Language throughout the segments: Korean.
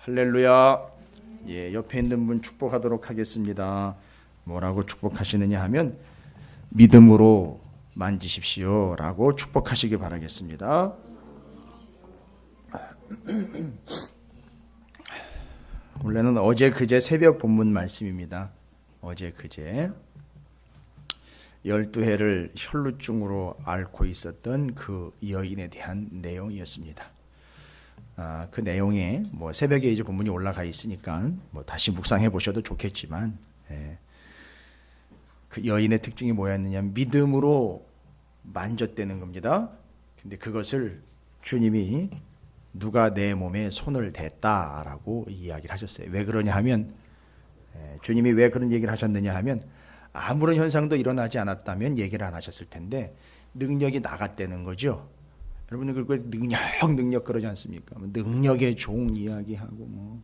할렐루야. 예, 옆에 있는 분 축복하도록 하겠습니다. 뭐라고 축복하시느냐 하면 믿음으로 만지십시오 라고 축복하시기 바라겠습니다. 원래는 어제 그제 새벽 본문 말씀입니다. 어제 그제 12해를 혈루증으로 앓고 있었던 그 여인에 대한 내용이었습니다. 그 내용에 뭐 새벽에 이제 본문이 올라가 있으니까 뭐 다시 묵상해 보셔도 좋겠지만, 그 여인의 특징이 뭐였느냐, 믿음으로 만졌다는 겁니다. 근데 그것을 주님이 누가 내 몸에 손을 댔다라고 이야기를 하셨어요. 왜 그러냐 하면, 주님이 왜 그런 얘기를 하셨느냐 하면, 아무런 현상도 일어나지 않았다면 얘기를 안 하셨을 텐데 능력이 나갔다는 거죠. 여러분들 그거 능력 그러지 않습니까? 능력의 종 이야기하고 뭐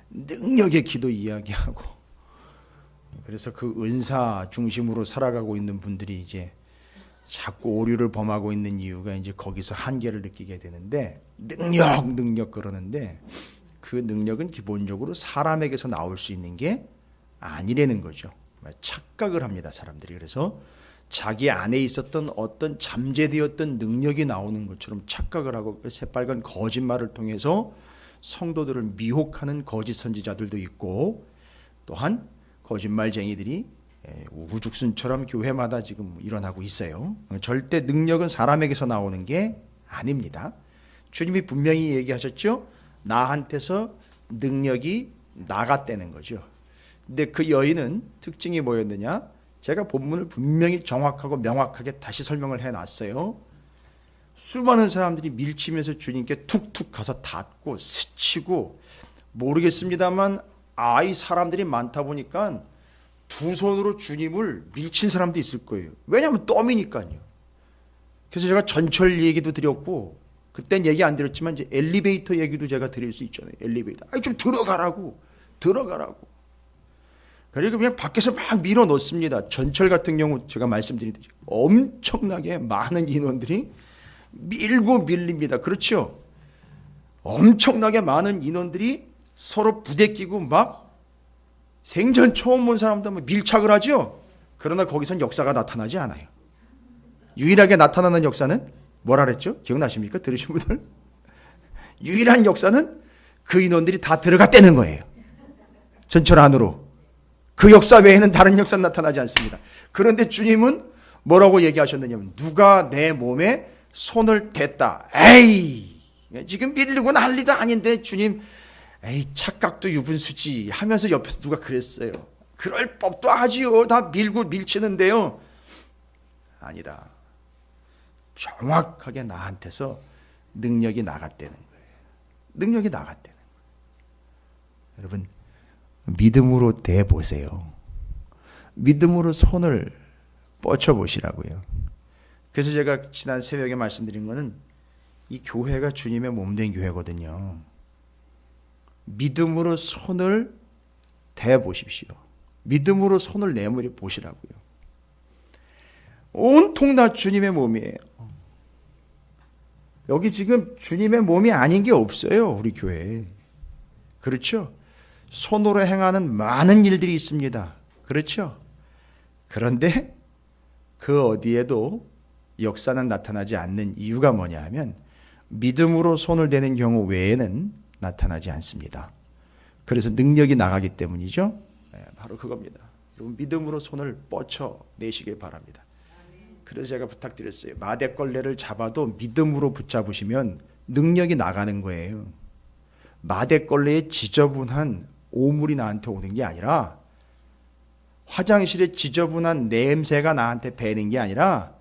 능력의 기도 이야기하고, 그래서 그 은사 중심으로 살아가고 있는 분들이 이제 자꾸 오류를 범하고 있는 이유가 이제 거기서 한계를 느끼게 되는데, 능력 그러는데 그 능력은 기본적으로 사람에게서 나올 수 있는 게 아니라는 거죠. 착각을 합니다, 사람들이. 그래서 자기 안에 있었던 어떤 잠재되었던 능력이 나오는 것처럼 착각을 하고 새빨간 거짓말을 통해서 성도들을 미혹하는 거짓 선지자들도 있고, 또한 거짓말쟁이들이 우후죽순처럼 교회마다 지금 일어나고 있어요. 절대 능력은 사람에게서 나오는 게 아닙니다. 주님이 분명히 얘기하셨죠. 나한테서 능력이 나갔다는 거죠. 근데 그 여인은 특징이 뭐였느냐? 제가 본문을 분명히 정확하고 명확하게 다시 설명을 해놨어요. 수많은 사람들이 밀치면서 주님께 툭툭 가서 닿고 스치고, 모르겠습니다만 이 사람들이 많다 보니까 두 손으로 주님을 밀친 사람도 있을 거예요. 왜냐하면 덤이니까요. 그래서 제가 전철 얘기도 드렸고, 그땐 얘기 안 드렸지만 이제 엘리베이터 얘기도 제가 드릴 수 있잖아요. 엘리베이터. 좀 들어가라고. 그리고 그냥 밖에서 막 밀어 넣습니다. 전철 같은 경우 제가 말씀드리듯이 엄청나게 많은 인원들이 밀고 밀립니다. 그렇죠? 엄청나게 많은 인원들이 서로 부대끼고 막 생전 처음 본 사람도 밀착을 하죠. 그러나 거기선 역사가 나타나지 않아요. 유일하게 나타나는 역사는 뭐라 그랬죠? 기억나십니까? 들으신 분들? 유일한 역사는 그 인원들이 다 들어갔다는 거예요. 전철 안으로. 그 역사 외에는 다른 역사는 나타나지 않습니다. 그런데 주님은 뭐라고 얘기하셨느냐면, 누가 내 몸에 손을 댔다. 에이, 지금 밀리고 난리도 아닌데 주님, 에이, 착각도 유분수지 하면서 옆에서 누가 그랬어요. 그럴 법도 하지요. 다 밀고 밀치는데요. 아니다. 정확하게 나한테서 능력이 나갔다는 거예요. 능력이 나갔다는 거예요. 여러분, 믿음으로 대보세요. 믿음으로 손을 뻗쳐보시라고요. 그래서 제가 지난 새벽에 말씀드린 거는 이 교회가 주님의 몸된 교회거든요. 믿음으로 손을 대보십시오. 믿음으로 손을 내밀어 보시라고요. 온통 다 주님의 몸이에요. 여기 지금 주님의 몸이 아닌 게 없어요, 우리 교회에. 그렇죠? 손으로 행하는 많은 일들이 있습니다. 그렇죠? 그런데 그 어디에도 역사는 나타나지 않는 이유가 뭐냐 하면, 믿음으로 손을 대는 경우 외에는 나타나지 않습니다. 그래서 능력이 나가기 때문이죠. 바로 그겁니다. 여러분, 믿음으로 손을 뻗쳐내시길 바랍니다. 그래서 제가 부탁드렸어요. 마대걸레를 잡아도 믿음으로 붙잡으시면 능력이 나가는 거예요. 마대걸레에 지저분한 오물이 나한테 오는 게 아니라, 화장실에 지저분한 냄새가 나한테 배는 게 아니라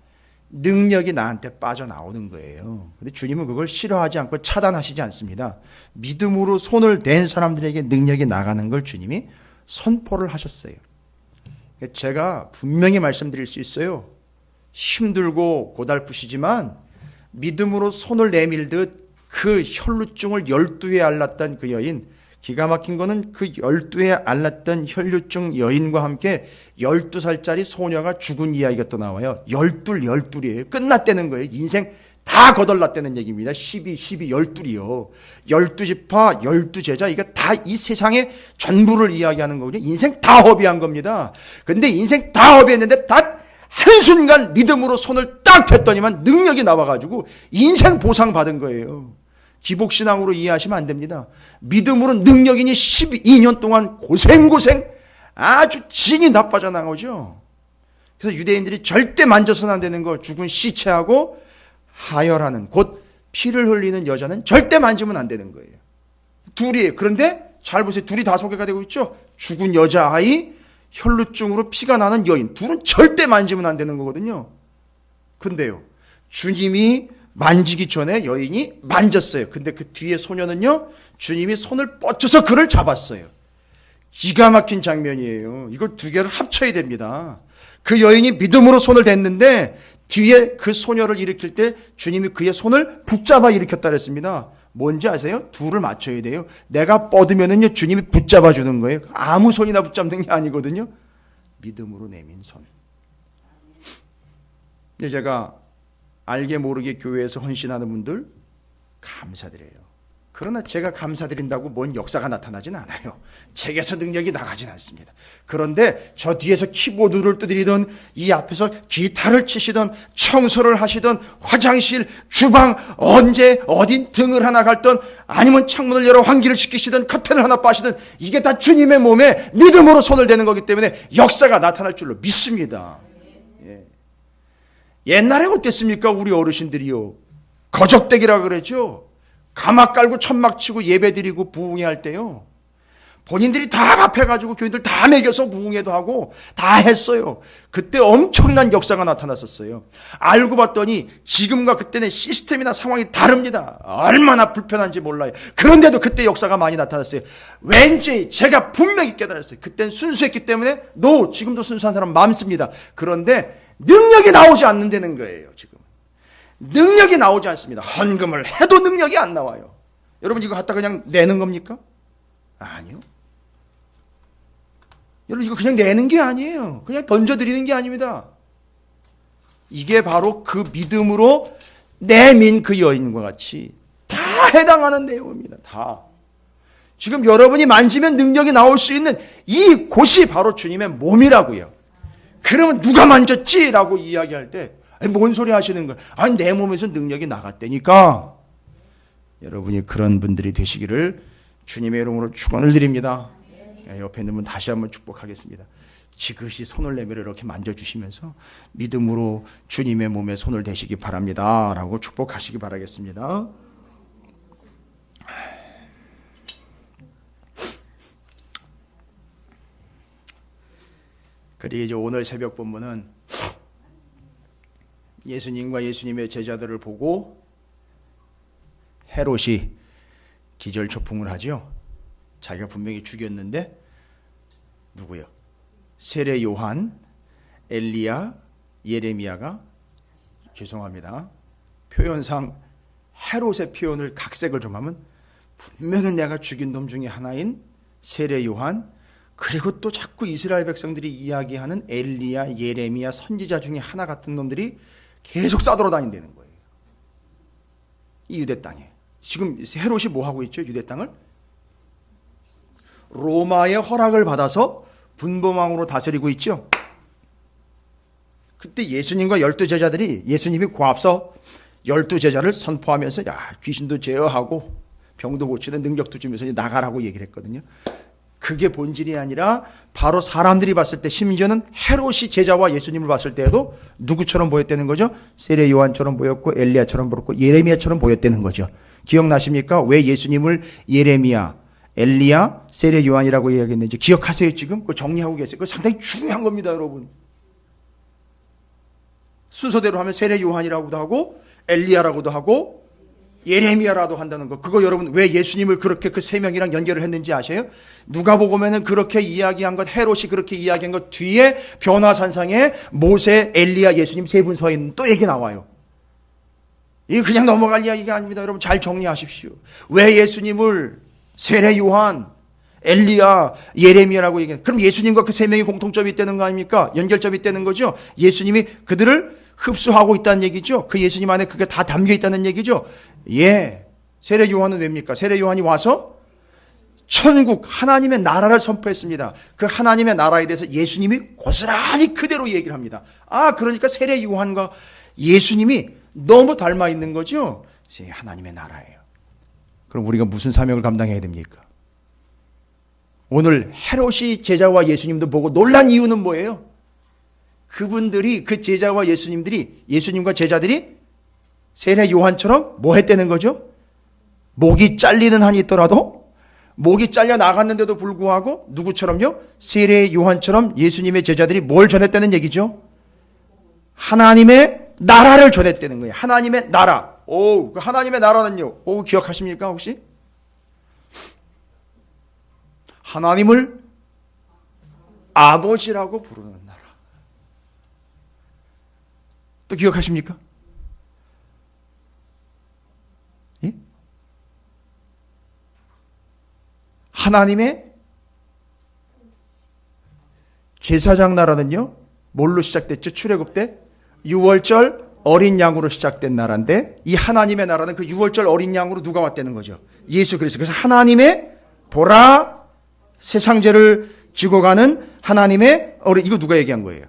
능력이 나한테 빠져나오는 거예요. 근데 주님은 그걸 싫어하지 않고 차단하시지 않습니다. 믿음으로 손을 댄 사람들에게 능력이 나가는 걸 주님이 선포를 하셨어요. 제가 분명히 말씀드릴 수 있어요. 힘들고 고달프시지만 믿음으로 손을 내밀듯 그 혈루증을 12회 앓았던 그 여인, 기가 막힌 거는 그 12회 앓았던 혈루증 여인과 함께 12살짜리 소녀가 죽은 이야기가 또 나와요. 12이에요. 끝났다는 거예요. 인생 다 거덜났다는 얘기입니다. 12, 12, 12이요. 12지파, 12제자, 이거 다 다 이 세상의 전부를 이야기하는 거거든요. 인생 다 허비한 겁니다. 근데 인생 다 허비했는데 단 한순간 믿음으로 손을 딱 댔더니만 능력이 나와가지고 인생 보상 받은 거예요. 기복신앙으로 이해하시면 안 됩니다. 믿음으로 능력이니 12년 동안 고생 아주 진이 나빠져 나오죠. 그래서 유대인들이 절대 만져서는 안 되는 거, 죽은 시체하고 하혈하는, 곧 피를 흘리는 여자는 절대 만지면 안 되는 거예요. 둘이에요. 그런데 잘 보세요. 둘이 다 소개가 되고 있죠. 죽은 여자아이, 혈루증으로 피가 나는 여인. 둘은 절대 만지면 안 되는 거거든요. 근데요, 주님이 만지기 전에 여인이 만졌어요. 근데 그 뒤에 소녀는요, 주님이 손을 뻗쳐서 그를 잡았어요. 기가 막힌 장면이에요. 이걸 두 개를 합쳐야 됩니다. 그 여인이 믿음으로 손을 댔는데 뒤에 그 소녀를 일으킬 때 주님이 그의 손을 붙잡아 일으켰다 그랬습니다. 뭔지 아세요? 둘을 맞춰야 돼요. 내가 뻗으면은요, 주님이 붙잡아 주는 거예요. 아무 손이나 붙잡는 게 아니거든요. 믿음으로 내민 손. 근데 제가 알게 모르게 교회에서 헌신하는 분들 감사드려요. 그러나 제가 감사드린다고 뭔 역사가 나타나진 않아요. 제게서 능력이 나가진 않습니다. 그런데 저 뒤에서 키보드를 두드리던, 이 앞에서 기타를 치시던, 청소를 하시던, 화장실, 주방, 언제 어딘 등을 하나 갈던, 아니면 창문을 열어 환기를 시키시던, 커튼을 하나 빠시던, 이게 다 주님의 몸에 믿음으로 손을 대는 거기 때문에 역사가 나타날 줄로 믿습니다. 예. 옛날에 어땠습니까? 우리 어르신들이요, 거적대기라 그러죠. 가막 깔고 천막 치고 예배 드리고 부흥회 할 때요, 본인들이 다 합해가지고 교인들 다 먹여서 부흥회도 하고 다 했어요. 그때 엄청난 역사가 나타났었어요. 알고 봤더니 지금과 그때는 시스템이나 상황이 다릅니다. 얼마나 불편한지 몰라요. 그런데도 그때 역사가 많이 나타났어요. 왠지 제가 분명히 깨달았어요. 그땐 순수했기 때문에 지금도 순수한 사람 많습니다. 그런데 능력이 나오지 않는다는 거예요. 지금 능력이 나오지 않습니다. 헌금을 해도 능력이 안 나와요. 여러분, 이거 갖다 그냥 내는 겁니까? 아니요. 여러분, 이거 그냥 내는 게 아니에요. 그냥 던져드리는 게 아닙니다. 이게 바로 그 믿음으로 내민 그 여인과 같이 다 해당하는 내용입니다. 다. 지금 여러분이 만지면 능력이 나올 수 있는 이 곳이 바로 주님의 몸이라고요. 그러면 누가 만졌지? 라고 이야기할 때 뭔 소리 하시는 거예요? 아니, 내 몸에서 능력이 나갔다니까. 여러분이 그런 분들이 되시기를 주님의 이름으로 축원을 드립니다. 옆에 있는 분 다시 한번 축복하겠습니다. 지그시 손을 내밀어 이렇게 만져주시면서 믿음으로 주님의 몸에 손을 대시기 바랍니다. 라고 축복하시기 바라겠습니다. 그리고 이제 오늘 새벽 본문은 예수님과 예수님의 제자들을 보고 헤롯이 기절초풍을 하죠. 자기가 분명히 죽였는데 누구요? 세례 요한, 엘리야, 예레미야가, 죄송합니다, 표현상 헤롯의 표현을 각색을 좀 하면 분명히 내가 죽인 놈 중에 하나인 세례 요한, 그리고 또 자꾸 이스라엘 백성들이 이야기하는 엘리야, 예레미야 선지자 중에 하나 같은 놈들이 계속 싸돌아다닌다는 거예요. 이 유대 땅에. 지금 헤롯이 뭐 하고 있죠? 유대 땅을 로마의 허락을 받아서 분봉왕으로 다스리고 있죠. 그때 예수님과 12제자들이, 예수님이 고합서 12제자를 선포하면서 귀신도 제어하고 병도 고치는 능력도 주면서 나가라고 얘기를 했거든요. 그게 본질이 아니라 바로 사람들이 봤을 때, 심지어는 헤롯이 제자와 예수님을 봤을 때에도 누구처럼 보였다는 거죠? 세례 요한처럼 보였고 엘리야처럼 보였고 예레미야처럼 보였다는 거죠. 기억나십니까? 왜 예수님을 예레미야, 엘리야, 세례 요한이라고 이야기했는지 기억하세요? 지금 그거 정리하고 계세요? 그거 상당히 중요한 겁니다, 여러분. 순서대로 하면 세례 요한이라고도 하고 엘리야라고도 하고 예레미야라도 한다는 거. 그거 여러분 왜 예수님을 그렇게 그 세 명이랑 연결을 했는지 아세요? 누가복음에는 그렇게 이야기한 것, 헤롯이 그렇게 이야기한 것 뒤에 변화산상에 모세, 엘리야, 예수님 세 분 서 있는 또 얘기 나와요. 이게 그냥 넘어갈 이야기가 아닙니다. 여러분 잘 정리하십시오. 왜 예수님을 세례 요한, 엘리야, 예레미야라고 얘기해요? 그럼 예수님과 그 세 명이 공통점이 있다는 거 아닙니까? 연결점이 있다는 거죠. 예수님이 그들을 흡수하고 있다는 얘기죠. 그 예수님 안에 그게 다 담겨 있다는 얘기죠. 예. 세례 요한은 왜입니까? 세례 요한이 와서 천국 하나님의 나라를 선포했습니다. 그 하나님의 나라에 대해서 예수님이 고스란히 그대로 얘기를 합니다. 그러니까 세례 요한과 예수님이 너무 닮아 있는 거죠. 하나님의 나라예요. 그럼 우리가 무슨 사명을 감당해야 됩니까? 오늘 헤롯이 제자와 예수님도 보고 놀란 이유는 뭐예요? 그분들이, 그 제자와 예수님과 제자들이 세례 요한처럼 뭐 했다는 거죠? 목이 잘리는 한이 있더라도, 목이 잘려 나갔는데도 불구하고 누구처럼요? 세례 요한처럼 예수님의 제자들이 뭘 전했다는 얘기죠? 하나님의 나라를 전했다는 거예요. 하나님의 나라. 그 하나님의 나라는요. 기억하십니까 혹시? 하나님을 아버지라고 부르는 나라. 또 기억하십니까? 예? 하나님의 제사장 나라는요. 뭘로 시작됐죠? 출애굽 때 유월절 어린 양으로 시작된 나라인데, 이 하나님의 나라는 그 유월절 어린 양으로 누가 왔다는 거죠? 예수 그리스도. 그래서 하나님의 보라 세상 죄를 지고 가는 하나님의 어린, 이거 누가 얘기한 거예요?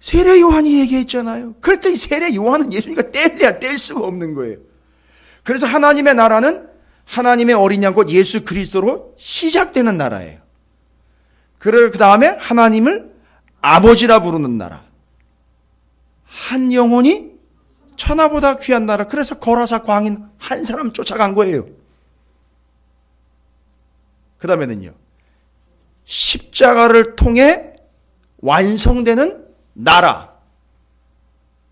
세례 요한이 얘기했잖아요. 그러니까 이 세례 요한은 예수님과 뗄래야 뗄 수가 없는 거예요. 그래서 하나님의 나라는 하나님의 어린 양 곧 예수 그리스도로 시작되는 나라예요. 그 다음에 하나님을 아버지라 부르는 나라. 한 영혼이 천하보다 귀한 나라. 그래서 거라사 광인 한 사람 쫓아간 거예요. 그 다음에는요, 십자가를 통해 완성되는 나라.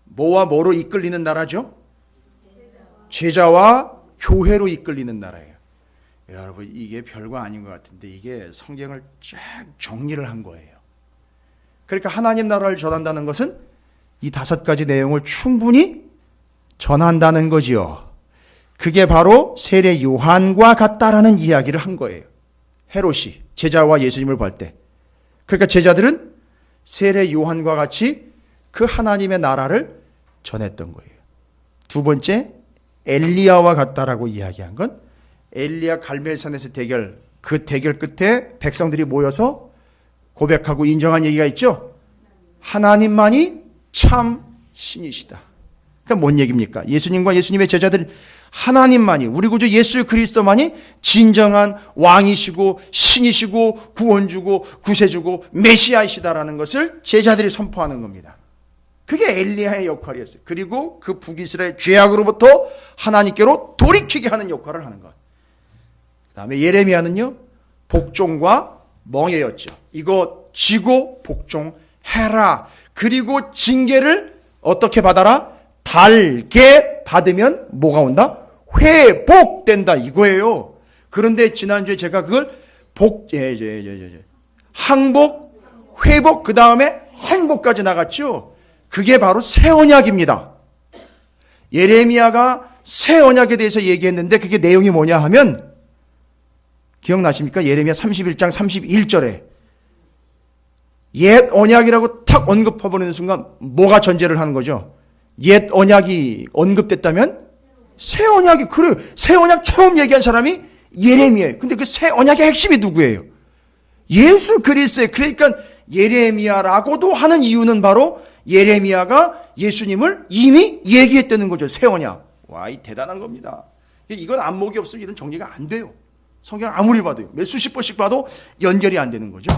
뭐와 뭐로 이끌리는 나라죠? 제자와 교회로 이끌리는 나라예요. 여러분, 이게 별거 아닌 것 같은데 이게 성경을 쫙 정리를 한 거예요. 그러니까 하나님 나라를 전한다는 것은 이 5가지 내용을 충분히 전한다는 거지요. 그게 바로 세례 요한과 같다라는 이야기를 한 거예요. 헤롯이 제자와 예수님을 볼 때. 그러니까 제자들은 세례 요한과 같이 그 하나님의 나라를 전했던 거예요. 두 번째, 엘리야와 같다라고 이야기한 건 엘리야 갈멜산에서 대결, 그 대결 끝에 백성들이 모여서 고백하고 인정한 얘기가 있죠. 하나님만이 참 신이시다. 그러니까 뭔 얘기입니까? 예수님과 예수님의 제자들, 하나님만이, 우리 구주 예수 그리스도만이 진정한 왕이시고 신이시고 구원주고 구세주고 메시아이시다라는 것을 제자들이 선포하는 겁니다. 그게 엘리야의 역할이었어요. 그리고 그 북이스라엘 죄악으로부터 하나님께로 돌이키게 하는 역할을 하는 것. 그 다음에 예레미야는요, 복종과 멍에였죠. 이거 지고 복종해라. 그리고 징계를 어떻게 받아라? 달게 받으면 뭐가 온다? 회복된다 이거예요. 그런데 지난주에 제가 그걸 항복, 회복, 그 다음에 행복까지 나갔죠. 그게 바로 새 언약입니다. 예레미야가 새 언약에 대해서 얘기했는데 그게 내용이 뭐냐 하면, 기억나십니까? 예레미야 31장 31절에 옛 언약이라고 탁 언급해버리는 순간 뭐가 전제를 하는 거죠? 옛 언약이 언급됐다면 새 언약이, 그래, 새 언약 처음 얘기한 사람이 예레미야예요. 근데 그 새 언약의 핵심이 누구예요? 예수 그리스도예요. 그러니까 예레미야라고도 하는 이유는 바로 예레미야가 예수님을 이미 얘기했다는 거죠. 새 언약. 와, 이 대단한 겁니다. 이건 안목이 없으면 이런 정리가 안 돼요. 성경 아무리 봐도요. 몇 수십 번씩 봐도 연결이 안 되는 거죠.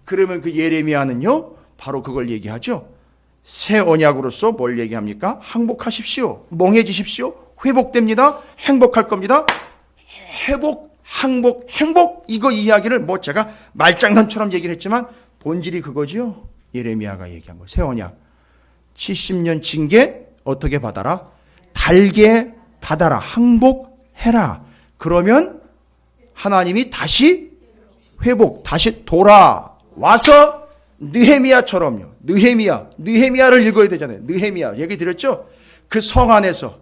그러면 그 예레미야는요, 바로 그걸 얘기하죠. 새 언약으로서 뭘 얘기합니까? 항복하십시오. 멍해지십시오. 회복됩니다. 행복할 겁니다. 회복, 항복, 행복. 이거 이야기를 뭐 제가 말장난처럼 얘기를 했지만 본질이 그거죠. 예레미야가 얘기한 거. 새 언약. 70년 징계 어떻게 받아라? 달게 받아라. 항복해라. 그러면 하나님이 다시 회복, 다시 돌아와서 느헤미야처럼요. 느헤미야를 읽어야 되잖아요. 느헤미야 얘기 드렸죠? 그 성 안에서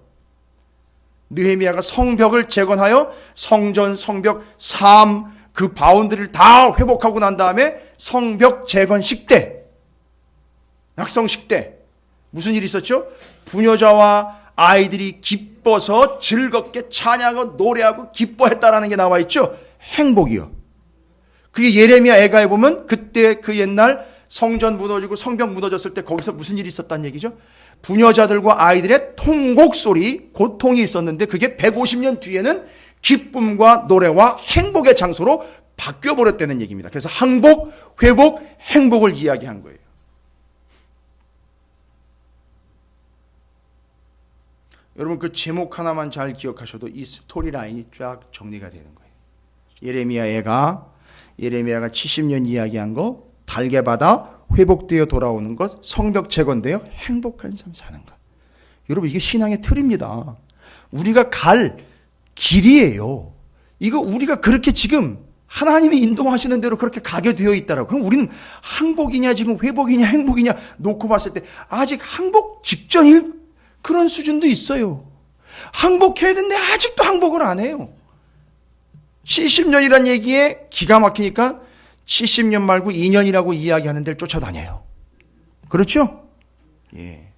느헤미야가 성벽을 재건하여 성전, 성벽, 삶, 그 바운드리를 다 회복하고 난 다음에 성벽 재건식 때, 낙성식 때 무슨 일이 있었죠? 부녀자와 아이들이 기뻐서 즐겁게 찬양하고 노래하고 기뻐했다라는 게 나와 있죠. 행복이요. 그게 예레미야 애가에 보면 그때 그 옛날 성전 무너지고 성벽 무너졌을 때 거기서 무슨 일이 있었다는 얘기죠? 부녀자들과 아이들의 통곡 소리, 고통이 있었는데 그게 150년 뒤에는 기쁨과 노래와 행복의 장소로 바뀌어버렸다는 얘기입니다. 그래서 항복, 회복, 행복을 이야기한 거예요. 여러분 그 제목 하나만 잘 기억하셔도 이 스토리 라인이 쫙 정리가 되는 거예요. 예레미야가 70년 이야기한 거, 달게 받아 회복되어 돌아오는 것, 성벽 재건되어 행복한 삶 사는 것. 여러분 이게 신앙의 틀입니다. 우리가 갈 길이에요. 이거 우리가 그렇게 지금 하나님이 인도하시는 대로 그렇게 가게 되어 있다라고. 그럼 우리는 항복이냐 지금 회복이냐 행복이냐 놓고 봤을 때 아직 항복 직전일 그런 수준도 있어요. 항복해야 되는데 아직도 항복을 안 해요. 70년이란 얘기에 기가 막히니까 70년 말고 2년이라고 이야기하는 데를 쫓아다녀요. 그렇죠? 예.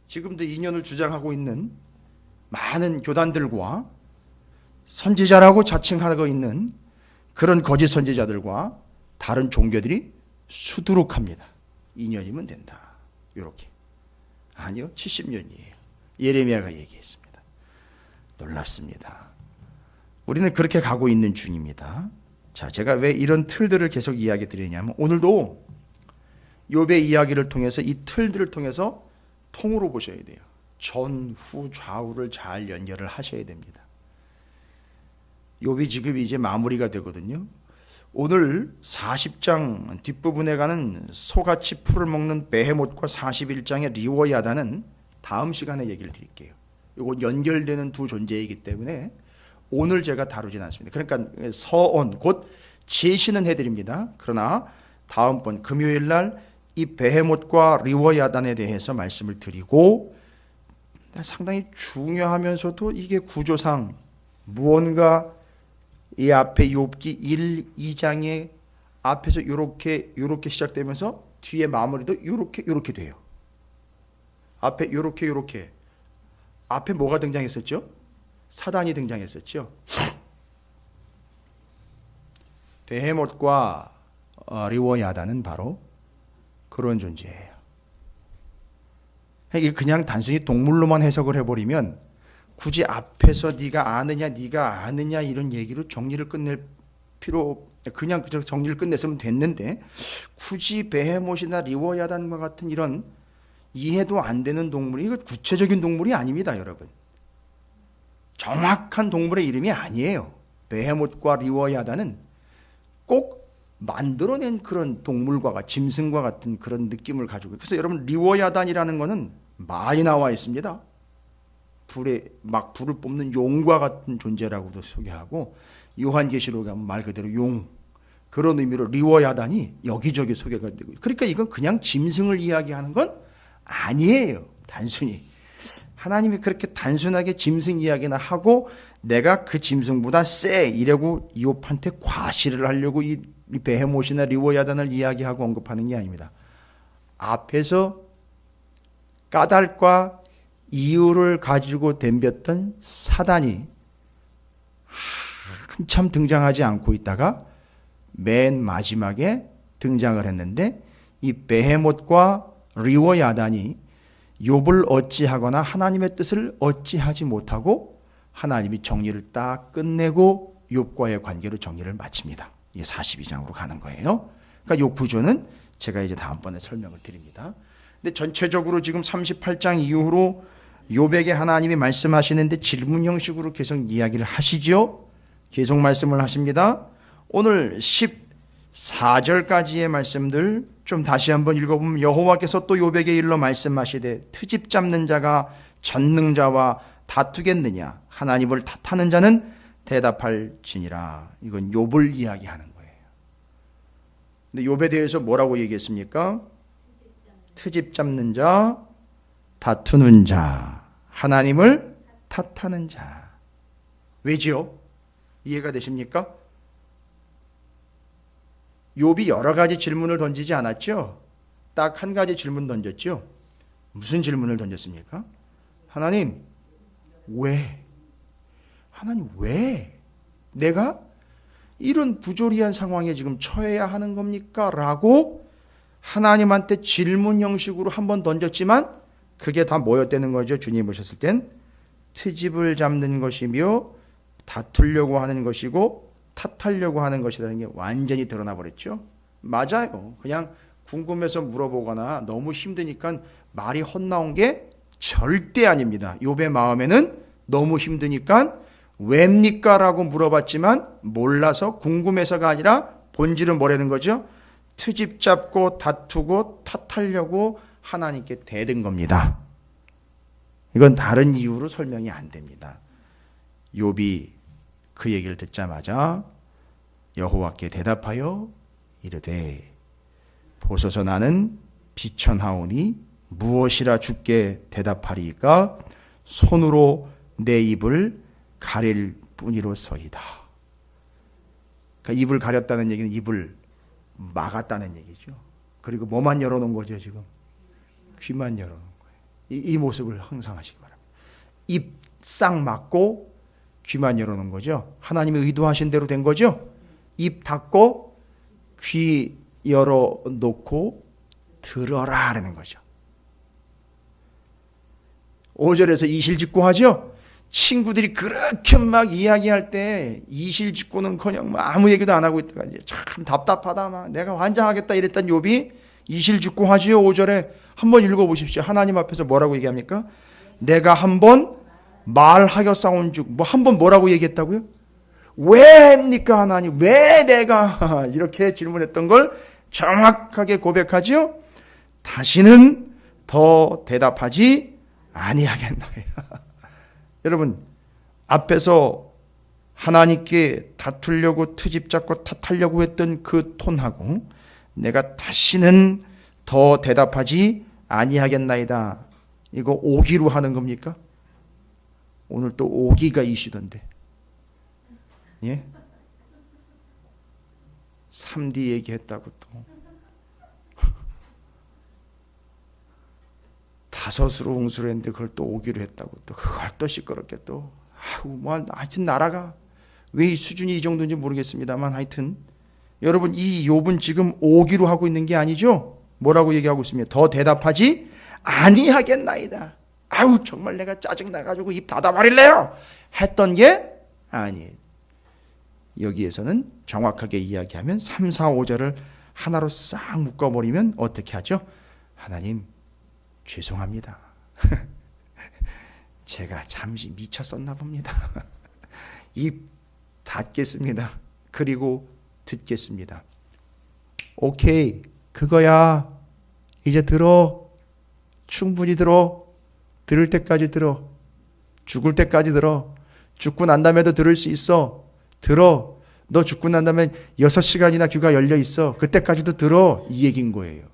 지금도 2년을 주장하고 있는 많은 교단들과 선지자라고 자칭하고 있는 그런 거짓 선지자들과 다른 종교들이 수두룩합니다. 2년이면 된다. 이렇게. 아니요. 70년이에요. 예레미야가 얘기했습니다. 놀랍습니다. 우리는 그렇게 가고 있는 중입니다. 자, 제가 왜 이런 틀들을 계속 이야기 드리냐면 오늘도 욥의 이야기를 통해서 이 틀들을 통해서 통으로 보셔야 돼요. 전, 후, 좌우를 잘 연결을 하셔야 됩니다. 욥이 지금 이제 마무리가 되거든요. 오늘 40장 뒷부분에 가는 소같이 풀을 먹는 베헤못과 41장의 리워야다는 다음 시간에 얘기를 드릴게요. 이거 연결되는 두 존재이기 때문에 오늘 제가 다루진 않습니다. 그러니까 서온 곧 제시는 해드립니다. 그러나 다음번 금요일 날 이 베헤못과 리워야단에 대해서 말씀을 드리고 상당히 중요하면서도 이게 구조상 무언가 이 앞에 욥기 1, 2장의 앞에서 이렇게 시작되면서 뒤에 마무리도 이렇게 돼요. 앞에 이렇게 앞에 뭐가 등장했었죠? 사단이 등장했었죠. 베헤못과 리워야단은 바로 그런 존재예요. 이게 그냥 단순히 동물로만 해석을 해버리면 굳이 앞에서 네가 아느냐 이런 얘기로 정리를 끝낼 필요, 그냥 정리를 끝냈으면 됐는데 굳이 베헤못이나 리워야단과 같은 이런 이해도 안 되는 동물이, 이거 구체적인 동물이 아닙니다, 여러분. 정확한 동물의 이름이 아니에요. 베헤못과 리워야단은 꼭 만들어낸 그런 동물과 짐승과 같은 그런 느낌을 가지고, 그래서 여러분 리워야단이라는 거는 많이 나와 있습니다. 불을 뽑는 용과 같은 존재라고도 소개하고, 요한계시록에 가면 말 그대로 용, 그런 의미로 리워야단이 여기저기 소개가 되고, 그러니까 이건 그냥 짐승을 이야기하는 건 아니에요. 단순히 하나님이 그렇게 단순하게 짐승 이야기나 하고 내가 그 짐승보다 세 이라고 욥한테 과시를 하려고 이 베헤못이나 리워야단을 이야기하고 언급하는 게 아닙니다. 앞에서 까닭과 이유를 가지고 덤볐던 사단이 한참 등장하지 않고 있다가 맨 마지막에 등장을 했는데, 이 베헤못과 리워야단이 욥을 어찌하거나 하나님의 뜻을 어찌하지 못하고 하나님이 정리를 딱 끝내고 욥과의 관계로 정리를 마칩니다. 이게 42장으로 가는 거예요. 그러니까 이 구조는 제가 이제 다음번에 설명을 드립니다. 근데 전체적으로 지금 38장 이후로 욥에게 하나님이 말씀하시는데 질문 형식으로 계속 이야기를 하시죠. 계속 말씀을 하십니다. 오늘 14절까지의 말씀들 좀 다시 한번 읽어보면, 여호와께서 또 욥에게 일러 말씀하시되 트집 잡는 자가 전능자와 다투겠느냐, 하나님을 탓하는 자는 대답할지니라. 이건 욥을 이야기하는 거예요. 근데 욥에 대해서 뭐라고 얘기했습니까? 트집 잡는 자, 다투는 자, 하나님을 탓하는 자. 왜지요? 이해가 되십니까? 욥이 여러 가지 질문을 던지지 않았죠? 딱 한 가지 질문 던졌죠? 무슨 질문을 던졌습니까? 하나님, 왜? 하나님, 왜? 내가 이런 부조리한 상황에 지금 처해야 하는 겁니까? 라고 하나님한테 질문 형식으로 한번 던졌지만 그게 다 뭐였다는 거죠? 주님 보셨을 땐 트집을 잡는 것이며 다투려고 하는 것이고 탓하려고 하는 것이라는 게 완전히 드러나 버렸죠. 맞아요. 그냥 궁금해서 물어보거나 너무 힘드니까 말이 헛나온 게 절대 아닙니다. 욥의 마음에는 너무 힘드니까 왜입니까? 라고 물어봤지만 몰라서 궁금해서가 아니라 본질은 뭐라는 거죠? 트집 잡고 다투고 탓하려고 하나님께 대든 겁니다. 이건 다른 이유로 설명이 안 됩니다. 욥이 그 얘기를 듣자마자 여호와께 대답하여 이르되 보소서 나는 비천하오니 무엇이라 주께 대답하리이까 손으로 내 입을 가릴 뿐이로소이다. 그러니까 입을 가렸다는 얘기는 입을 막았다는 얘기죠. 그리고 뭐만 열어놓은 거죠 지금? 귀만 열어놓은 거예요. 이 모습을 항상 하시기 바랍니다. 입 싹 막고 귀만 열어놓은 거죠. 하나님이 의도하신 대로 된 거죠. 입 닫고 귀 열어놓고 들어라 하는 거죠. 5절에서 이실직고하죠. 친구들이 그렇게 막 이야기할 때 이실직고는커녕 아무 얘기도 안 하고 있다가 이제 참 답답하다 막 내가 환장하겠다 이랬던 욥이 이실직고하지요. 5절에 한번 읽어보십시오. 하나님 앞에서 뭐라고 얘기합니까? 내가 한번 말하였사온즉 뭐 한번 뭐라고 얘기했다고요? 왜입니까 하나님? 왜 내가 이렇게 질문했던 걸 정확하게 고백하지요. 다시는 더 대답하지 아니하겠나이다. 여러분 앞에서 하나님께 다투려고 트집 잡고 탓하려고 했던 그 톤하고 내가 다시는 더 대답하지 아니하겠나이다. 이거 오기로 하는 겁니까? 오늘 또 오기가 이슈던데. 예? 3D 얘기했다고 또. 다섯으로 홍수를 했는데 그걸 또 오기로 했다고 또 그걸 또 시끄럽게 또. 뭐 하여튼 나라가 왜 이 수준이 이 정도인지 모르겠습니다만 하여튼 여러분 이 욥은 지금 오기로 하고 있는 게 아니죠. 뭐라고 얘기하고 있습니까? 더 대답하지 아니하겠나이다. 아우 정말 내가 짜증나가지고 입 닫아버릴래요 했던 게 아니에요. 여기에서는 정확하게 이야기하면 3, 4, 5절을 하나로 싹 묶어버리면 어떻게 하죠? 하나님 죄송합니다. 제가 잠시 미쳤었나 봅니다. 입 닫겠습니다. 그리고 듣겠습니다. 오케이 그거야. 이제 들어. 충분히 들어. 들을 때까지 들어. 죽을 때까지 들어. 죽고 난 다음에도 들을 수 있어. 들어. 너 죽고 난 다음에 6시간이나 귀가 열려 있어. 그때까지도 들어. 이 얘기인 거예요.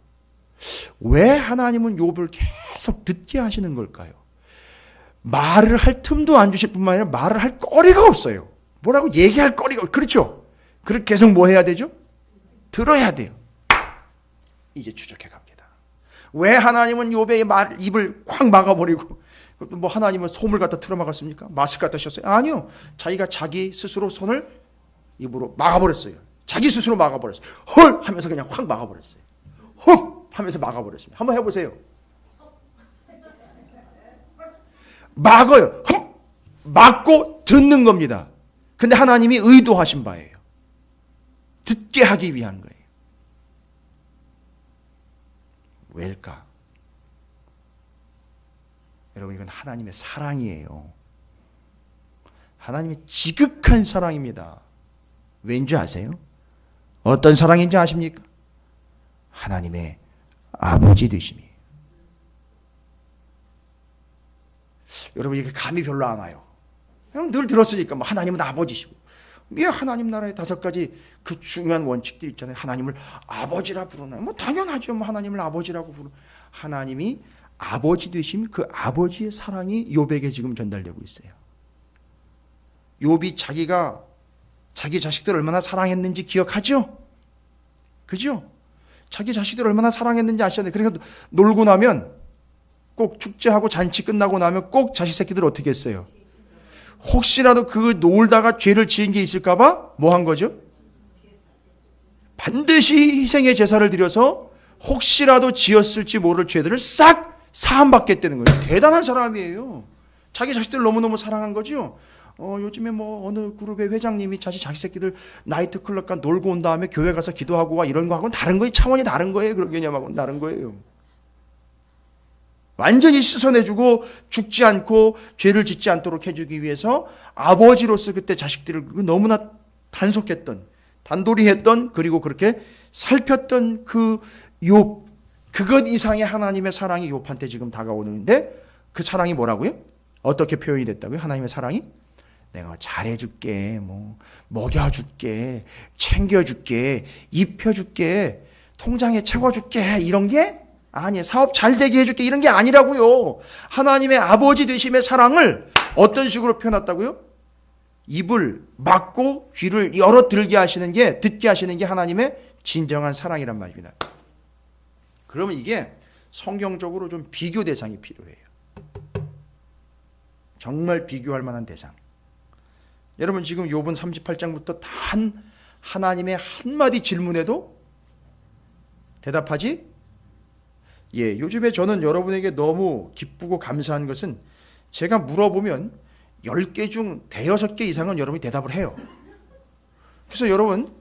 왜 하나님은 욥을 계속 듣게 하시는 걸까요? 말을 할 틈도 안 주실 뿐만 아니라 말을 할 거리가 없어요. 뭐라고 얘기할 거리가 그렇죠? 그렇게 계속 뭐 해야 되죠? 들어야 돼요. 이제 추적해 갑니다. 왜 하나님은 욥의 입을 확 막아버리고 뭐 하나님은 솜을 갖다 틀어막았습니까? 마스크 갖다 씌웠어요? 아니요. 자기가 자기 스스로 손을 입으로 막아버렸어요. 자기 스스로 막아버렸어요. 헐 하면서 그냥 확 막아버렸어요. 헐 하면서 막아버렸습니다. 한번 해보세요. 막아요. 막고 듣는 겁니다. 근데 하나님이 의도하신 바예요. 듣게 하기 위한 거예요. 왜일까? 여러분 이건 하나님의 사랑이에요. 하나님의 지극한 사랑입니다. 왠지 아세요? 어떤 사랑인지 아십니까? 하나님의 아버지 되심이에요. 여러분 이게 감이 별로 안 와요. 그냥 늘 들었으니까 뭐 하나님은 아버지시고 왜 하나님 나라의 5가지 그 중요한 원칙들 있잖아요. 하나님을 아버지라 부르나요? 뭐 당연하죠. 뭐 하나님을 아버지라고 부르. 하나님이 아버지 되심 그 아버지의 사랑이 욥에게 지금 전달되고 있어요. 욥이 자기가 자기 자식들 얼마나 사랑했는지 기억하죠? 그죠? 자기 자식들 얼마나 사랑했는지 아시잖아요. 그래서 놀고 나면 꼭 축제하고 잔치 끝나고 나면 꼭 자식 새끼들 어떻게 했어요? 혹시라도 그 놀다가 죄를 지은 게 있을까봐 뭐 한 거죠? 반드시 희생의 제사를 드려서 혹시라도 지었을지 모를 죄들을 싹 사함받겠다는 거예요. 대단한 사람이에요. 자기 자식들 너무너무 사랑한 거죠. 요즘에 뭐 어느 그룹의 회장님이 자식 새끼들 나이트클럽 가 놀고 온 다음에 교회 가서 기도하고 와 이런 거하고는 다른 거예요. 차원이 다른 거예요. 그런 개념하고는 다른 거예요. 완전히 씻어내주고 죽지 않고 죄를 짓지 않도록 해주기 위해서 아버지로서 그때 자식들을 너무나 단속했던, 단돌이 했던, 그리고 그렇게 살폈던 그 욥, 그것 이상의 하나님의 사랑이 욥한테 지금 다가오는데 그 사랑이 뭐라고요? 어떻게 표현이 됐다고요? 하나님의 사랑이? 내가 잘해줄게, 먹여줄게, 챙겨줄게, 입혀줄게, 통장에 채워줄게, 이런 게 아니에요. 사업 잘 되게 해줄게, 이런 게 아니라고요. 하나님의 아버지 되심의 사랑을 어떤 식으로 표현했다고요? 입을 막고 귀를 열어 듣게 하시는 게 하나님의 진정한 사랑이란 말입니다. 그러면 이게 성경적으로 좀 비교 대상이 필요해요. 정말 비교할 만한 대상. 여러분 지금 욥은 38장부터 단 하나님의 한마디 질문에도 대답하지? 요즘에 저는 여러분에게 너무 기쁘고 감사한 것은 제가 물어보면 10개 중 대여섯 개 이상은 여러분이 대답을 해요. 그래서 여러분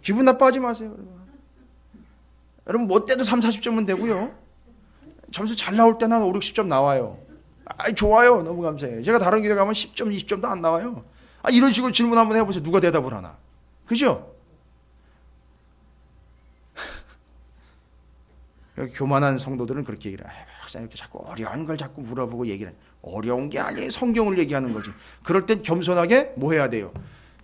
기분 나빠하지 마세요. 여러분 뭐 때도 3, 40점은 되고요. 점수 잘 나올 때는 한 5, 60점 나와요. 좋아요. 너무 감사해요. 제가 다른 교회 가면 10점, 20점도 안 나와요. 이런 식으로 질문 한번 해보세요. 누가 대답을 하나. 그죠? 여기 교만한 성도들은 그렇게 얘기를 해요. 목사님 이렇게 자꾸 어려운 걸 자꾸 물어보고 얘기를 해요. 어려운 게 아니에요. 성경을 얘기하는 거지. 그럴 땐 겸손하게 뭐 해야 돼요?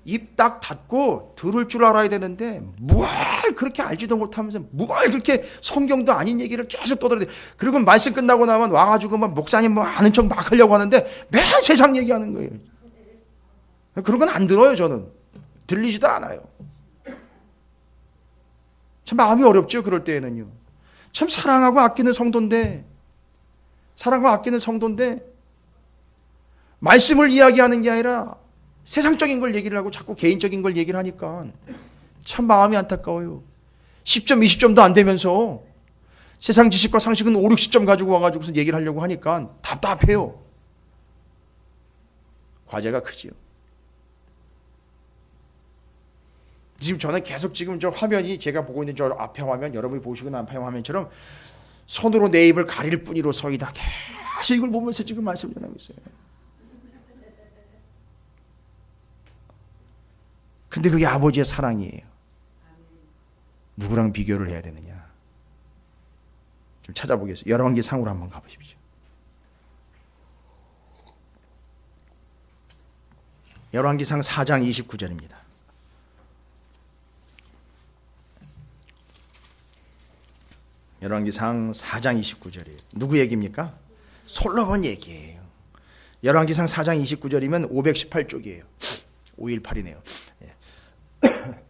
입 딱 닫고 들을 줄 알아야 되는데 뭘 그렇게 알지도 못하면서 뭘 그렇게 성경도 아닌 얘기를 계속 떠들어야 돼. 그리고 말씀 끝나고 나면 와가지고 막 목사님 뭐 아는 척 막 하려고 하는데 매일 세상 얘기하는 거예요. 그런 건 안 들어요. 저는 들리지도 않아요. 참 마음이 어렵죠. 그럴 때에는요. 참 사랑하고 아끼는 성도인데 말씀을 이야기하는 게 아니라 세상적인 걸 얘기를 하고 자꾸 개인적인 걸 얘기를 하니까 참 마음이 안타까워요. 10점, 20점도 안 되면서 세상 지식과 상식은 5, 60점 가지고 와가지고서 얘기를 하려고 하니까 답답해요. 과제가 크지요. 지금 저는 계속 지금 저 화면이 제가 보고 있는 저 앞에 화면, 여러분이 보시고 난 앞에 화면처럼 손으로 내 입을 가릴 뿐이로 서이다 계속 이걸 보면서 지금 말씀을 전하고 있어요. 근데 그게 아버지의 사랑이에요. 누구랑 비교를 해야 되느냐? 좀 찾아보겠습니다. 열왕기상으로 한번 가보십시오. 열왕기상 4장 29절입니다. 열왕기상 4장 29절이에요. 누구 얘기입니까? 솔로몬 얘기예요. 열왕기상 4장 29절이면 518쪽이에요. 518이네요.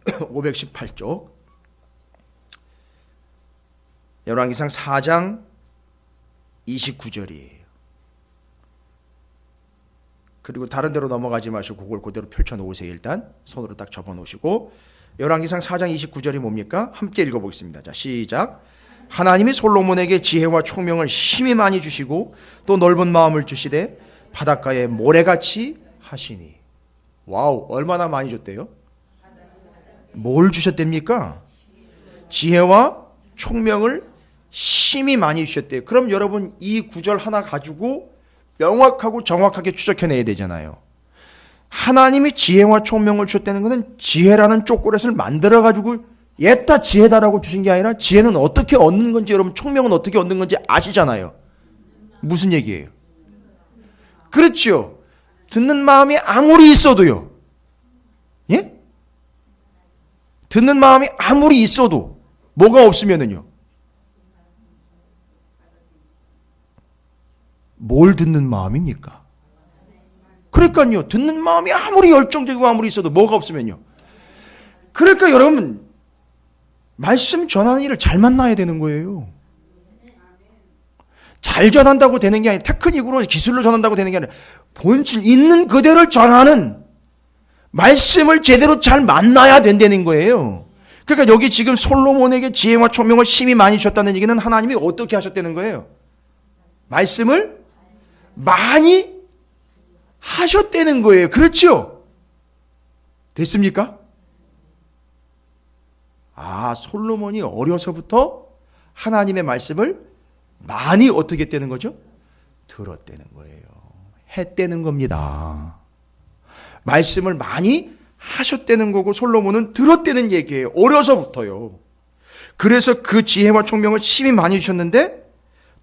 518쪽. 열왕기상 4장 29절이에요. 그리고 다른 데로 넘어가지 마시고 그걸 그대로 펼쳐놓으세요. 일단 손으로 딱 접어놓으시고 열왕기상 4장 29절이 뭡니까? 함께 읽어보겠습니다. 자, 시작. 하나님이 솔로몬에게 지혜와 총명을 심히 많이 주시고 또 넓은 마음을 주시되 바닷가에 모래같이 하시니. 와우, 얼마나 많이 줬대요? 뭘 주셨답니까? 지혜와 총명을 심히 많이 주셨대요. 그럼 여러분 이 구절 하나 가지고 명확하고 정확하게 추적해내야 되잖아요. 하나님이 지혜와 총명을 주셨다는 것은 지혜라는 초콜릿을 만들어가지고 얘다 지혜다라고 주신 게 아니라 지혜는 어떻게 얻는 건지, 여러분 총명은 어떻게 얻는 건지 아시잖아요. 무슨 얘기예요? 그렇죠. 듣는 마음이 아무리 있어도요. 예? 듣는 마음이 아무리 있어도 뭐가 없으면은요. 뭘 듣는 마음입니까? 그러니까요. 듣는 마음이 아무리 열정적이고 아무리 있어도 뭐가 없으면요. 그러니까 여러분 말씀 전하는 일을 잘 만나야 되는 거예요. 잘 전한다고 되는 게 아니라 테크닉으로 기술로 전한다고 되는 게 아니라 본질 있는 그대로를 전하는 말씀을 제대로 잘 만나야 된다는 거예요. 그러니까 여기 지금 솔로몬에게 지혜와 총명을 심히 많이 주셨다는 얘기는 하나님이 어떻게 하셨다는 거예요? 말씀을 많이 하셨다는 거예요. 그렇죠? 됐습니까? 솔로몬이 어려서부터 하나님의 말씀을 많이 어떻게 했다는 거죠? 들었다는 거예요. 했다는 겁니다. 말씀을 많이 하셨다는 거고 솔로몬은 들었다는 얘기예요. 어려서부터요. 그래서 그 지혜와 총명을 심히 많이 주셨는데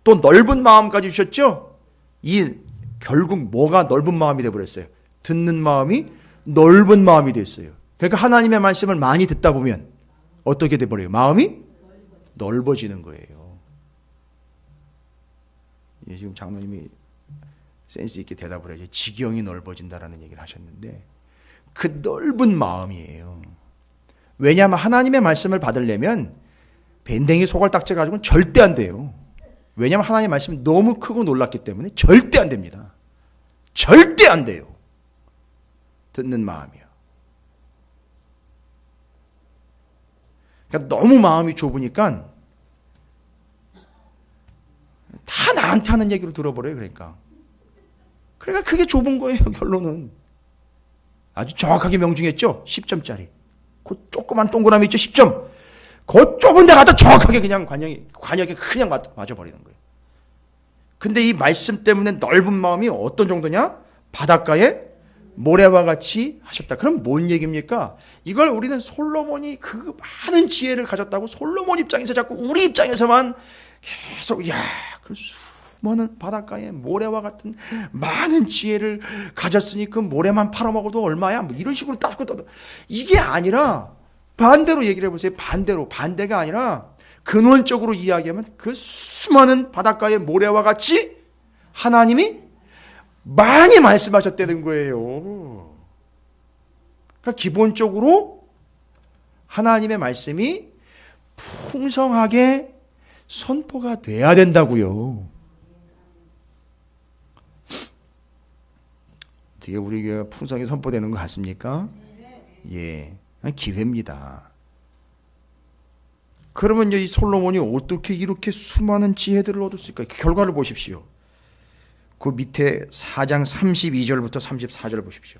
또 넓은 마음까지 주셨죠? 결국 뭐가 넓은 마음이 되어버렸어요? 듣는 마음이 넓은 마음이 됐어요. 그러니까 하나님의 말씀을 많이 듣다 보면 어떻게 돼버려요? 마음이 넓어지는 거예요. 지금 장로님이 센스 있게 대답을 해요. 지경이 넓어진다라는 얘기를 하셨는데 그 넓은 마음이에요. 왜냐하면 하나님의 말씀을 받으려면 밴댕이 소갈딱지 가지고는 절대 안 돼요. 왜냐하면 하나님의 말씀이 너무 크고 놀랍기 때문에 절대 안 됩니다. 절대 안 돼요. 듣는 마음이요. 그러니까 너무 마음이 좁으니까 다 나한테 하는 얘기로 들어버려요. 그러니까 그게 좁은 거예요. 결론은. 아주 정확하게 명중했죠. 10점짜리. 그 조그만 동그라미 있죠. 10점. 그 좁은 데 갖다 정확하게 그냥 관역에 그냥 맞아버리는 거예요. 근데 이 말씀 때문에 넓은 마음이 어떤 정도냐? 바닷가에 모래와 같이 하셨다. 그럼 뭔 얘기입니까? 이걸 우리는 솔로몬이 그 많은 지혜를 가졌다고 솔로몬 입장에서 자꾸 우리 입장에서만 계속 그 수많은 바닷가에 모래와 같은 많은 지혜를 가졌으니 그 모래만 팔아먹어도 얼마야? 뭐 이런 식으로 따지고 이게 아니라 반대로 얘기를 해보세요. 반대가 아니라 근원적으로 이야기하면 그 수많은 바닷가의 모래와 같이 하나님이 많이 말씀하셨다는 거예요. 그러니까 기본적으로 하나님의 말씀이 풍성하게 선포가 돼야 된다고요. 어떻게 우리 교회가 풍성하게 선포되는 것 같습니까? 예, 기회입니다. 그러면 이 솔로몬이 어떻게 이렇게 수많은 지혜들을 얻었을까? 결과를 보십시오. 그 밑에 4장 32절부터 34절 보십시오.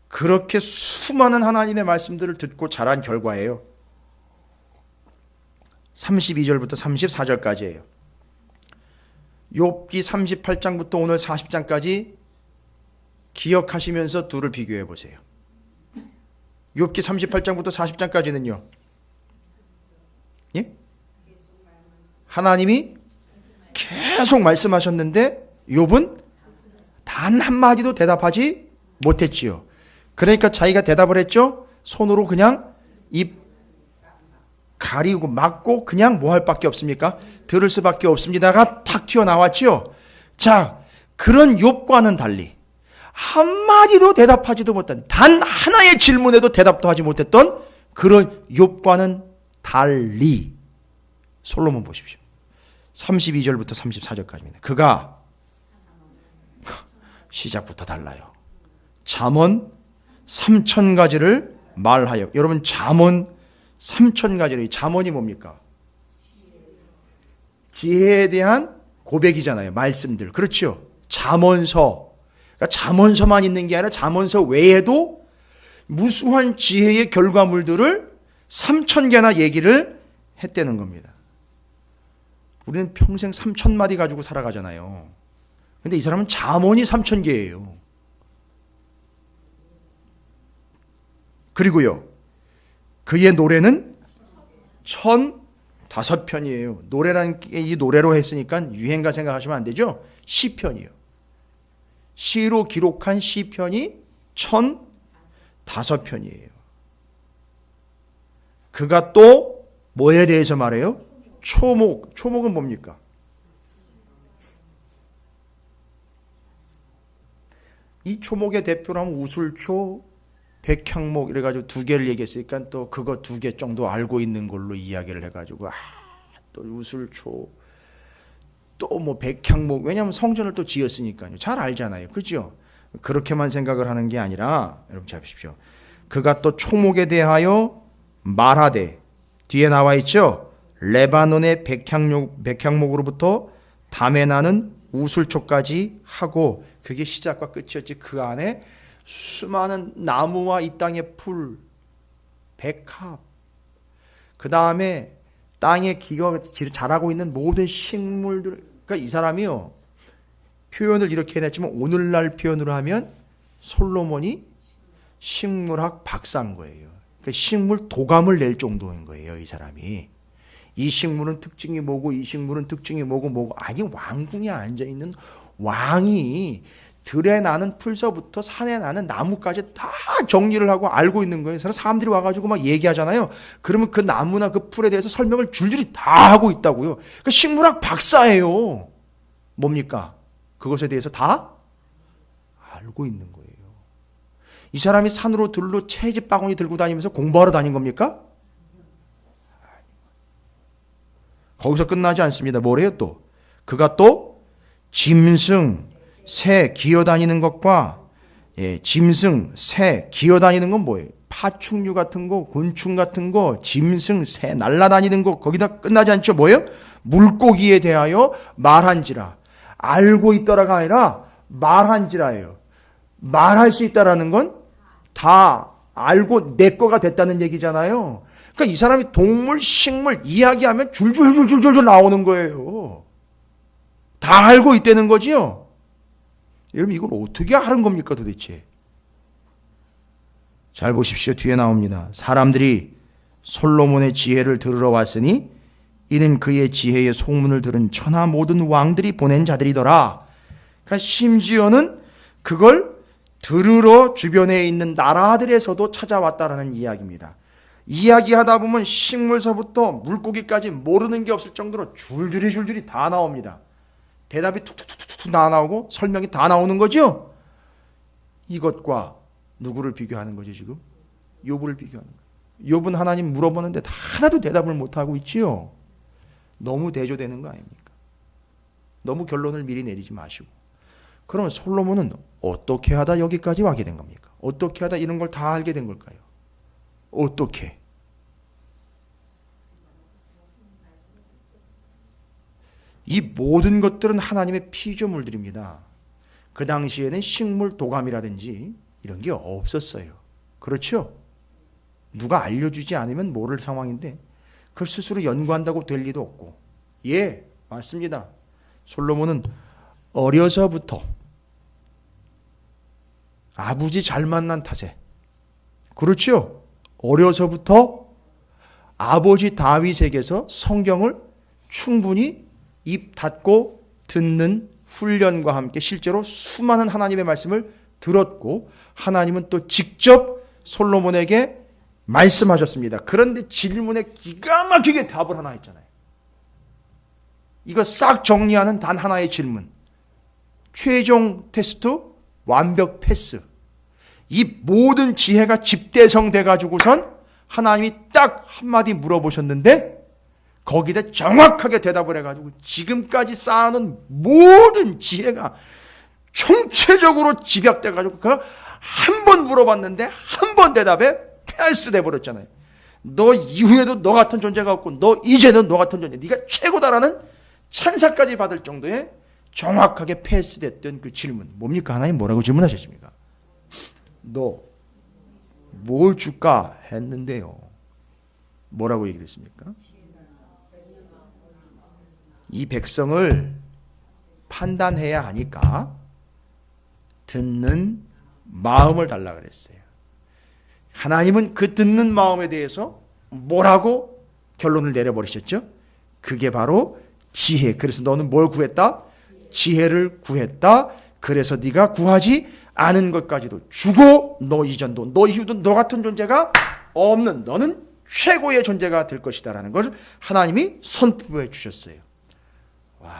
그렇게 수많은 하나님의 말씀들을 듣고 자란 결과예요. 32절부터 34절까지예요. 욥기 38장부터 오늘 40장까지 기억하시면서 둘을 비교해 보세요. 욥기 38장부터 40장까지는요. 예? 하나님이 계속 말씀하셨는데 욥은 단 한마디도 대답하지 못했지요. 그러니까 자기가 대답을 했죠. 손으로 그냥 입 가리고 막고 그냥 뭐 할 밖에 없습니까? 들을 수밖에 없습니다가 탁 튀어나왔지요. 자, 그런 욥과는 달리 한마디도 대답하지도 못한 단 하나의 질문에도 대답도 하지 못했던 그런 욥과는 달리 솔로몬 보십시오. 32절부터 34절까지입니다. 그가 시작부터 달라요. 잠언 3000가지를 말하여. 여러분 잠언 3000가지를 잠언이 뭡니까? 지혜에 대한 고백이잖아요. 말씀들. 그렇죠? 잠언서. 그러니까 잠언서만 있는 게 아니라 잠언서 외에도 무수한 지혜의 결과물들을 3000개나 얘기를 했다는 겁니다. 우리는 평생 3000마디 가지고 살아가잖아요. 근데 이 사람은 잠언이 3000개예요. 그리고요, 그의 노래는 1005편이에요. 노래라는 게 이 노래로 했으니까 유행가 생각하시면 안 되죠? 시편이요. 시로 기록한 시편이 1005편이에요. 그가 또 뭐에 대해서 말해요? 초목은 뭡니까? 이 초목의 대표로 하면 우술초, 백향목 이래가지고 두 개를 얘기했으니까 또 그거 두 개 정도 알고 있는 걸로 이야기를 해가지고 또 우술초, 또 뭐 백향목, 왜냐하면 성전을 또 지었으니까요. 잘 알잖아요. 그죠? 그렇게만 생각을 하는 게 아니라 여러분 잘 보십시오. 그가 또 초목에 대하여 말하되, 뒤에 나와 있죠. 레바논의 백향목으로부터 담에 나는 우술초까지 하고, 그게 시작과 끝이었지. 그 안에 수많은 나무와 이 땅의 풀, 백합, 그 다음에 땅에 기가 자라고 있는 모든 식물들. 그러니까 이 사람이요, 표현을 이렇게 해냈지만 오늘날 표현으로 하면 솔로몬이 식물학 박사인 거예요. 그러니까 식물 도감을 낼 정도인 거예요, 이 사람이. 이 식물은 특징이 뭐고, 이 식물은 특징이 뭐고. 아니, 왕궁에 앉아있는 왕이 들에 나는 풀서부터 산에 나는 나무까지 다 정리를 하고 알고 있는 거예요. 사람들이 와가지고 막 얘기하잖아요. 그러면 그 나무나 그 풀에 대해서 설명을 줄줄이 다 하고 있다고요. 그 식물학 박사예요. 뭡니까? 그것에 대해서 다 알고 있는 거예요. 이 사람이 산으로 들로 채집 바구니 들고 다니면서 공부하러 다닌 겁니까? 거기서 끝나지 않습니다. 뭐래요 또? 그가 또 짐승, 새 기어다니는 것과, 짐승, 새 기어다니는 건 뭐예요? 파충류 같은 거, 곤충 같은 거, 짐승, 새 날아다니는 거, 거기다 끝나지 않죠. 뭐예요? 물고기에 대하여 말한지라. 알고 있더라가 아니라 말한지라예요. 말할 수 있다라는 건 다 알고 내 거가 됐다는 얘기잖아요. 그러니까 이 사람이 동물, 식물 이야기하면 줄줄줄줄줄 나오는 거예요. 다 알고 있다는 거지요. 여러분, 이걸 어떻게 하는 겁니까 도대체? 잘 보십시오. 뒤에 나옵니다. 사람들이 솔로몬의 지혜를 들으러 왔으니 이는 그의 지혜의 소문을 들은 천하 모든 왕들이 보낸 자들이더라. 그러니까 심지어는 그걸 들으러 주변에 있는 나라들에서도 찾아왔다라는 이야기입니다. 이야기하다 보면 식물서부터 물고기까지 모르는 게 없을 정도로 줄줄이 다 나옵니다. 대답이 툭툭툭툭 다 나오고 설명이 다 나오는 거죠. 이것과 누구를 비교하는 거죠 지금? 욥을 비교하는 거예요. 욥은 하나님 물어보는데 하나도 대답을 못하고 있지요. 너무 대조되는 거 아닙니까? 너무 결론을 미리 내리지 마시고. 그러면 솔로몬은 어떻게 하다 여기까지 와게 된 겁니까? 어떻게 하다 이런 걸 다 알게 된 걸까요? 어떻게? 이 모든 것들은 하나님의 피조물들입니다. 그 당시에는 식물 도감이라든지 이런 게 없었어요. 그렇죠? 누가 알려주지 않으면 모를 상황인데 그걸 스스로 연구한다고 될 리도 없고. 예, 맞습니다. 솔로몬은 어려서부터 아버지 잘 만난 탓에, 그렇죠? 어려서부터 아버지 다윗에게서 성경을 충분히 입 닫고 듣는 훈련과 함께 실제로 수많은 하나님의 말씀을 들었고, 하나님은 또 직접 솔로몬에게 말씀하셨습니다. 그런데 질문에 기가 막히게 답을 하나 했잖아요. 이거 싹 정리하는 단 하나의 질문. 최종 테스트 완벽 패스. 이 모든 지혜가 집대성돼 가지고선 하나님이 딱 한마디 물어보셨는데 거기다 정확하게 대답을 해가지고 지금까지 쌓아놓은 모든 지혜가 총체적으로 집약돼 가지고 그 한 번 물어봤는데 한 번 대답에 패스돼 버렸잖아요. 너 이후에도 너 같은 존재가 없고 너 이제는 너 같은 존재, 네가 최고다라는 찬사까지 받을 정도의 정확하게 패스됐던 그 질문. 뭡니까? 하나님 뭐라고 질문하셨습니까? 너 뭘 줄까 했는데요. 뭐라고 얘기를 했습니까? 이 백성을 판단해야 하니까 듣는 마음을 달라 그랬어요. 하나님은 그 듣는 마음에 대해서 뭐라고 결론을 내려버리셨죠? 그게 바로 지혜. 그래서 너는 뭘 구했다? 지혜를 구했다. 그래서 네가 구하지 않은 것까지도 주고 너 이전도 너 이후도 너 같은 존재가 없는 너는 최고의 존재가 될 것이다라는 것을 하나님이 선포해 주셨어요. 와.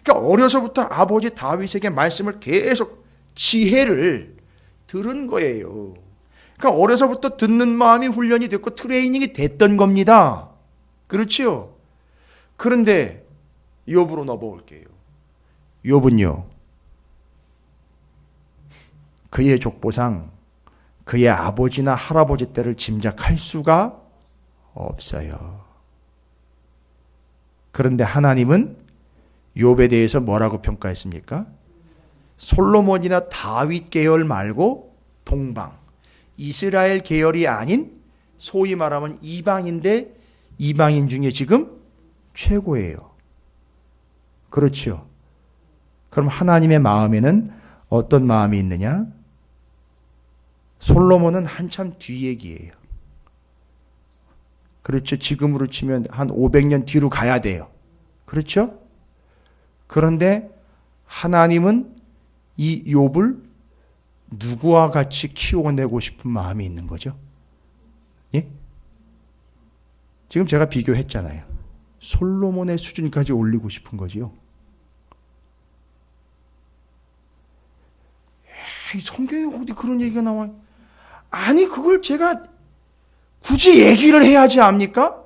그러니까 어려서부터 아버지 다윗에게 말씀을 계속 지혜를 들은 거예요. 그러니까 어려서부터 듣는 마음이 훈련이 됐고 트레이닝이 됐던 겁니다. 그렇죠? 그런데 욥으로 넘어올게요. 욥은요, 그의 족보상 그의 아버지나 할아버지 때를 짐작할 수가 없어요. 그런데 하나님은 욥에 대해서 뭐라고 평가했습니까? 솔로몬이나 다윗 계열 말고 동방, 이스라엘 계열이 아닌 소위 말하면 이방인데 이방인 중에 지금 최고예요. 그렇죠. 그럼 하나님의 마음에는 어떤 마음이 있느냐? 솔로몬은 한참 뒤 얘기예요. 그렇죠. 지금으로 치면 한 500년 뒤로 가야 돼요. 그렇죠? 그런데 하나님은 이 욥을 누구와 같이 키워내고 싶은 마음이 있는 거죠. 예? 지금 제가 비교했잖아요. 솔로몬의 수준까지 올리고 싶은 거지요. 에이, 성경에 어디 그런 얘기가 나와요? 아니, 그걸 제가 굳이 얘기를 해야지 압니까?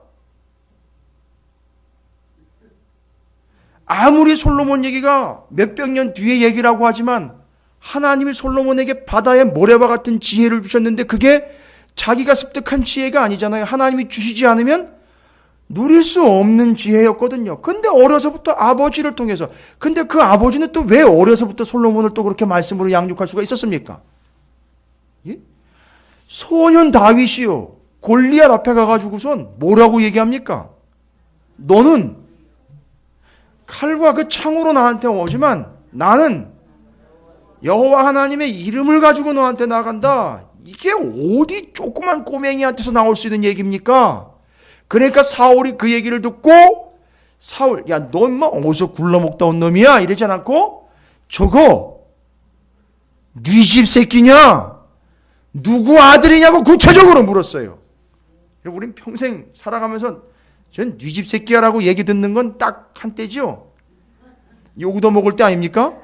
아무리 솔로몬 얘기가 몇백 년 뒤의 얘기라고 하지만 하나님이 솔로몬에게 바다의 모래와 같은 지혜를 주셨는데 그게 자기가 습득한 지혜가 아니잖아요. 하나님이 주시지 않으면 누릴 수 없는 지혜였거든요. 근데 어려서부터 아버지를 통해서, 근데 그 아버지는 또 왜 어려서부터 솔로몬을 또 그렇게 말씀으로 양육할 수가 있었습니까? 예? 소년 다윗이요, 골리앗 앞에 가가지고선 뭐라고 얘기합니까? 너는 칼과 그 창으로 나한테 오지만 나는 여호와 하나님의 이름을 가지고 너한테 나간다. 이게 어디 조그만 꼬맹이한테서 나올 수 있는 얘기입니까? 그러니까 사울이 그 얘기를 듣고 사울, 야, 너 인마 어디서 굴러먹다 온 놈이야? 이러지 않고 저거 네 집 새끼냐? 누구 아들이냐고 구체적으로 물었어요. 우린 평생 살아가면서 전 네 집 새끼야라고 얘기 듣는 건 딱 한때지요. 요구도 먹을 때 아닙니까?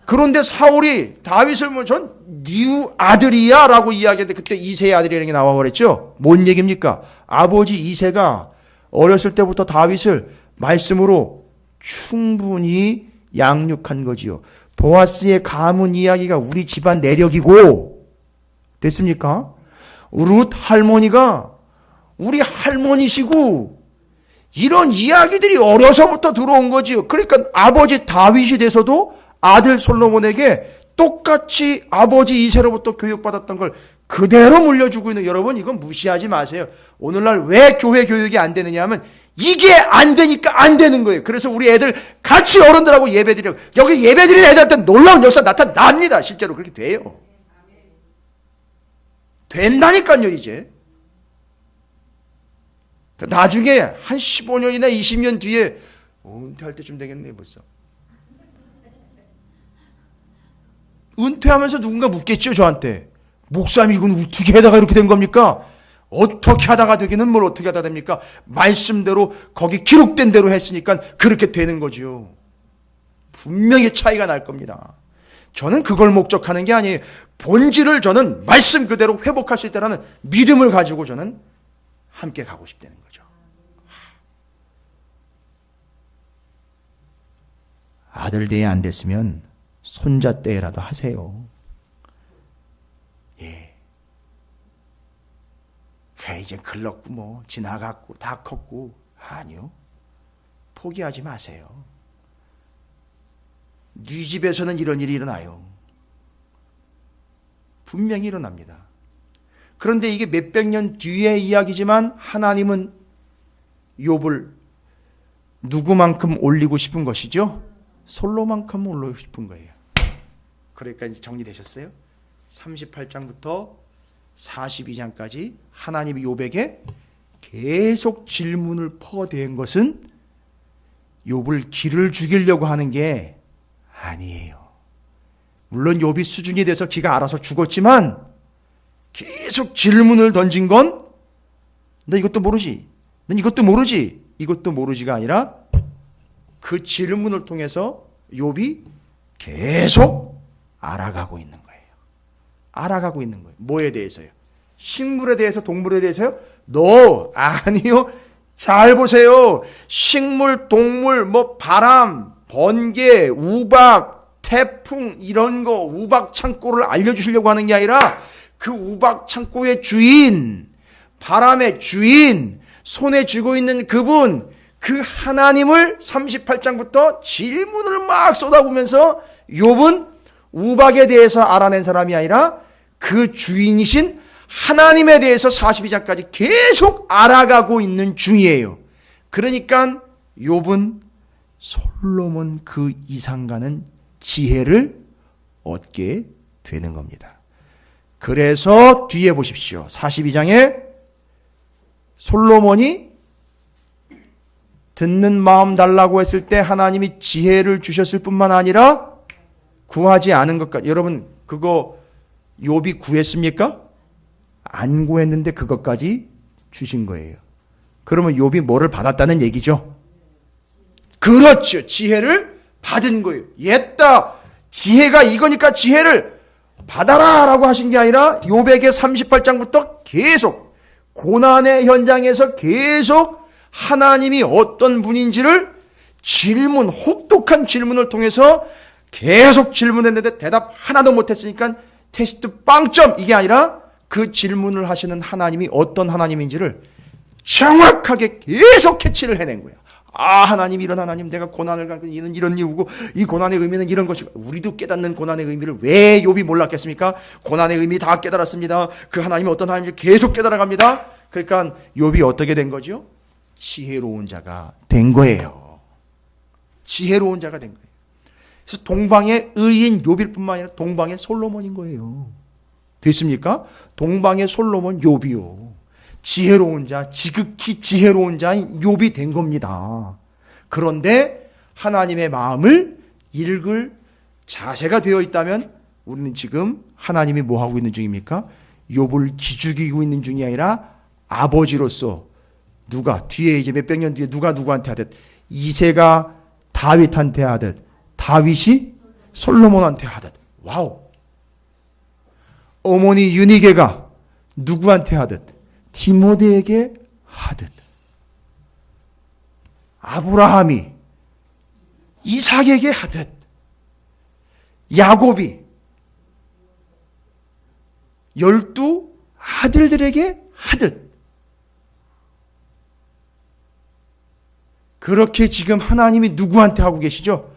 그런데 사울이 다윗을 뭐 전 네 아들이야 라고 이야기했는데 그때 이새의 아들이라는 게 나와버렸죠. 뭔 얘기입니까? 아버지 이새가 어렸을 때부터 다윗을 말씀으로 충분히 양육한 거지요. 보아스의 가문 이야기가 우리 집안 내력이고, 됐습니까? 룻 할머니가 우리 할머니시고, 이런 이야기들이 어려서부터 들어온 거지요. 그러니까 아버지 다윗이 돼서도 아들 솔로몬에게 똑같이 아버지 이새로부터 교육받았던 걸 그대로 물려주고 있는, 여러분 이건 무시하지 마세요. 오늘날 왜 교회 교육이 안 되느냐 하면 이게 안 되니까 안 되는 거예요. 그래서 우리 애들 같이 어른들하고 예배드리고, 여기 예배드리는 애들한테 놀라운 역사 나타납니다. 실제로 그렇게 돼요. 된다니까요. 이제 나중에 한 15년이나 20년 뒤에 은퇴할 때쯤 되겠네 벌써. 은퇴하면서 누군가 묻겠죠 저한테. 목사님 이건 어떻게 하다가 이렇게 된 겁니까? 어떻게 하다가 되기는 뭘 어떻게 하다 됩니까? 말씀대로 거기 기록된 대로 했으니까 그렇게 되는 거죠. 분명히 차이가 날 겁니다. 저는 그걸 목적하는 게 아니에요. 본질을 저는 말씀 그대로 회복할 수 있다는 믿음을 가지고 저는 함께 가고 싶다는 거죠. 아들 대에 안 됐으면 손자 때라도 하세요. 예. 이제 글렀고 뭐 지나갔고 다 컸고, 아니요. 포기하지 마세요. 네 집에서는 이런 일이 일어나요. 분명히 일어납니다. 그런데 이게 몇백 년 뒤의 이야기지만 하나님은 욥을 누구만큼 올리고 싶은 것이죠? 솔로만큼 올리고 싶은 거예요. 그러니까 이제 정리되셨어요? 38장부터 42장까지 하나님이 욥에게 계속 질문을 퍼대은 것은 욥을 기를 죽이려고 하는 게 아니에요. 물론 욥이 수준이 돼서 기가 알아서 죽었지만 계속 질문을 던진 건 너 이것도 모르지? 넌 이것도 모르지? 이것도 모르지가 아니라 그 질문을 통해서 욥이 계속 알아가고 있는 거예요. 알아가고 있는 거예요. 뭐에 대해서요? 식물에 대해서, 동물에 대해서요? 아니요. 잘 보세요. 식물, 동물, 바람, 번개, 우박, 태풍 이런 거 우박 창고를 알려주시려고 하는 게 아니라 그 우박 창고의 주인, 바람의 주인, 손에 쥐고 있는 그분, 그 하나님을 38장부터 질문을 막 쏟아보면서 욥은 우박에 대해서 알아낸 사람이 아니라 그 주인이신 하나님에 대해서 42장까지 계속 알아가고 있는 중이에요. 그러니까 욥은 솔로몬 그 이상 가는 지혜를 얻게 되는 겁니다. 그래서 뒤에 보십시오. 42장에 솔로몬이 듣는 마음 달라고 했을 때 하나님이 지혜를 주셨을 뿐만 아니라 구하지 않은 것까지. 여러분 그거 욥이 구했습니까? 안 구했는데 그것까지 주신 거예요. 그러면 욥이 뭐를 받았다는 얘기죠? 그렇죠. 지혜를 받은 거예요. 옛다. 지혜가 이거니까 지혜를 받아라 라고 하신 게 아니라 욥에게 38장부터 계속 고난의 현장에서 계속 하나님이 어떤 분인지를 질문, 혹독한 질문을 통해서 계속 질문했는데 대답 하나도 못했으니까 테스트 빵점 이게 아니라 그 질문을 하시는 하나님이 어떤 하나님인지를 정확하게 계속 캐치를 해낸 거야. 아, 하나님 이런 하나님, 내가 고난을 갖고 이런 이유고 이 고난의 의미는 이런 것이고. 우리도 깨닫는 고난의 의미를 왜 욥이 몰랐겠습니까? 고난의 의미 다 깨달았습니다. 그 하나님이 어떤 하나님인지 계속 깨달아갑니다. 그러니까 욥이 어떻게 된 거죠? 지혜로운 자가 된 거예요. 지혜로운 자가 된 거예요. 그래서 동방의 의인 욥일 뿐만 아니라 동방의 솔로몬인 거예요. 됐습니까? 동방의 솔로몬 욥이요. 지혜로운 자, 지극히 지혜로운 자인 욥이 된 겁니다. 그런데 하나님의 마음을 읽을 자세가 되어 있다면 우리는 지금 하나님이 뭐 하고 있는 중입니까? 욥을 기죽이고 있는 중이 아니라 아버지로서 누가 뒤에 이제 몇백 년 뒤에 누가 누구한테 하듯 이새가 다윗한테 하듯 다윗이 솔로몬한테 하듯 와우. 어머니 유니게가 누구한테 하듯 디모데에게 하듯 아브라함이 이삭에게 하듯 야곱이 12 아들들에게 하듯 그렇게 지금 하나님이 누구한테 하고 계시죠?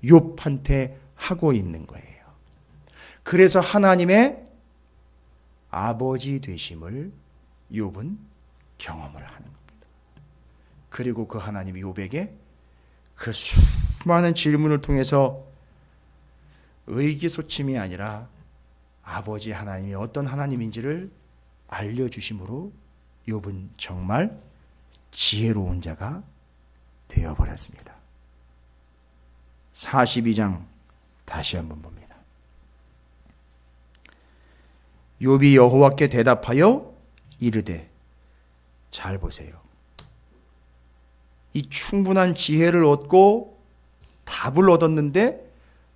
욥한테 하고 있는 거예요. 그래서 하나님의 아버지 되심을 욥은 경험을 하는 겁니다. 그리고 그 하나님이 욥에게 그 수많은 질문을 통해서 의기소침이 아니라 아버지 하나님이 어떤 하나님인지를 알려주심으로 욥은 정말 지혜로운 자가 되어버렸습니다. 42장 다시 한번 봅니다. 욥이 여호와께 대답하여 이르되, 잘 보세요. 이 충분한 지혜를 얻고 답을 얻었는데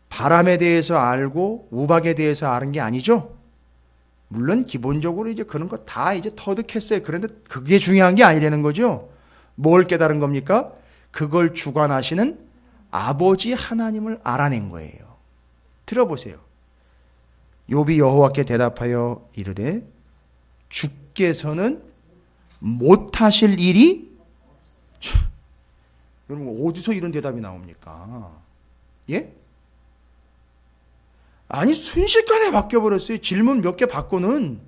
바람에 대해서 알고 우박에 대해서 아는 게 아니죠. 물론 기본적으로 이제 그런 거 다 이제 터득했어요. 그런데 그게 중요한 게 아니라는 거죠. 뭘 깨달은 겁니까? 그걸 주관하시는 아버지 하나님을 알아낸 거예요. 들어보세요. 욥이 여호와께 대답하여 이르되 주께서는 못하실 일이 여러분 어디서 이런 대답이 나옵니까? 예? 아니 순식간에 바뀌어버렸어요. 질문 몇 개 받고는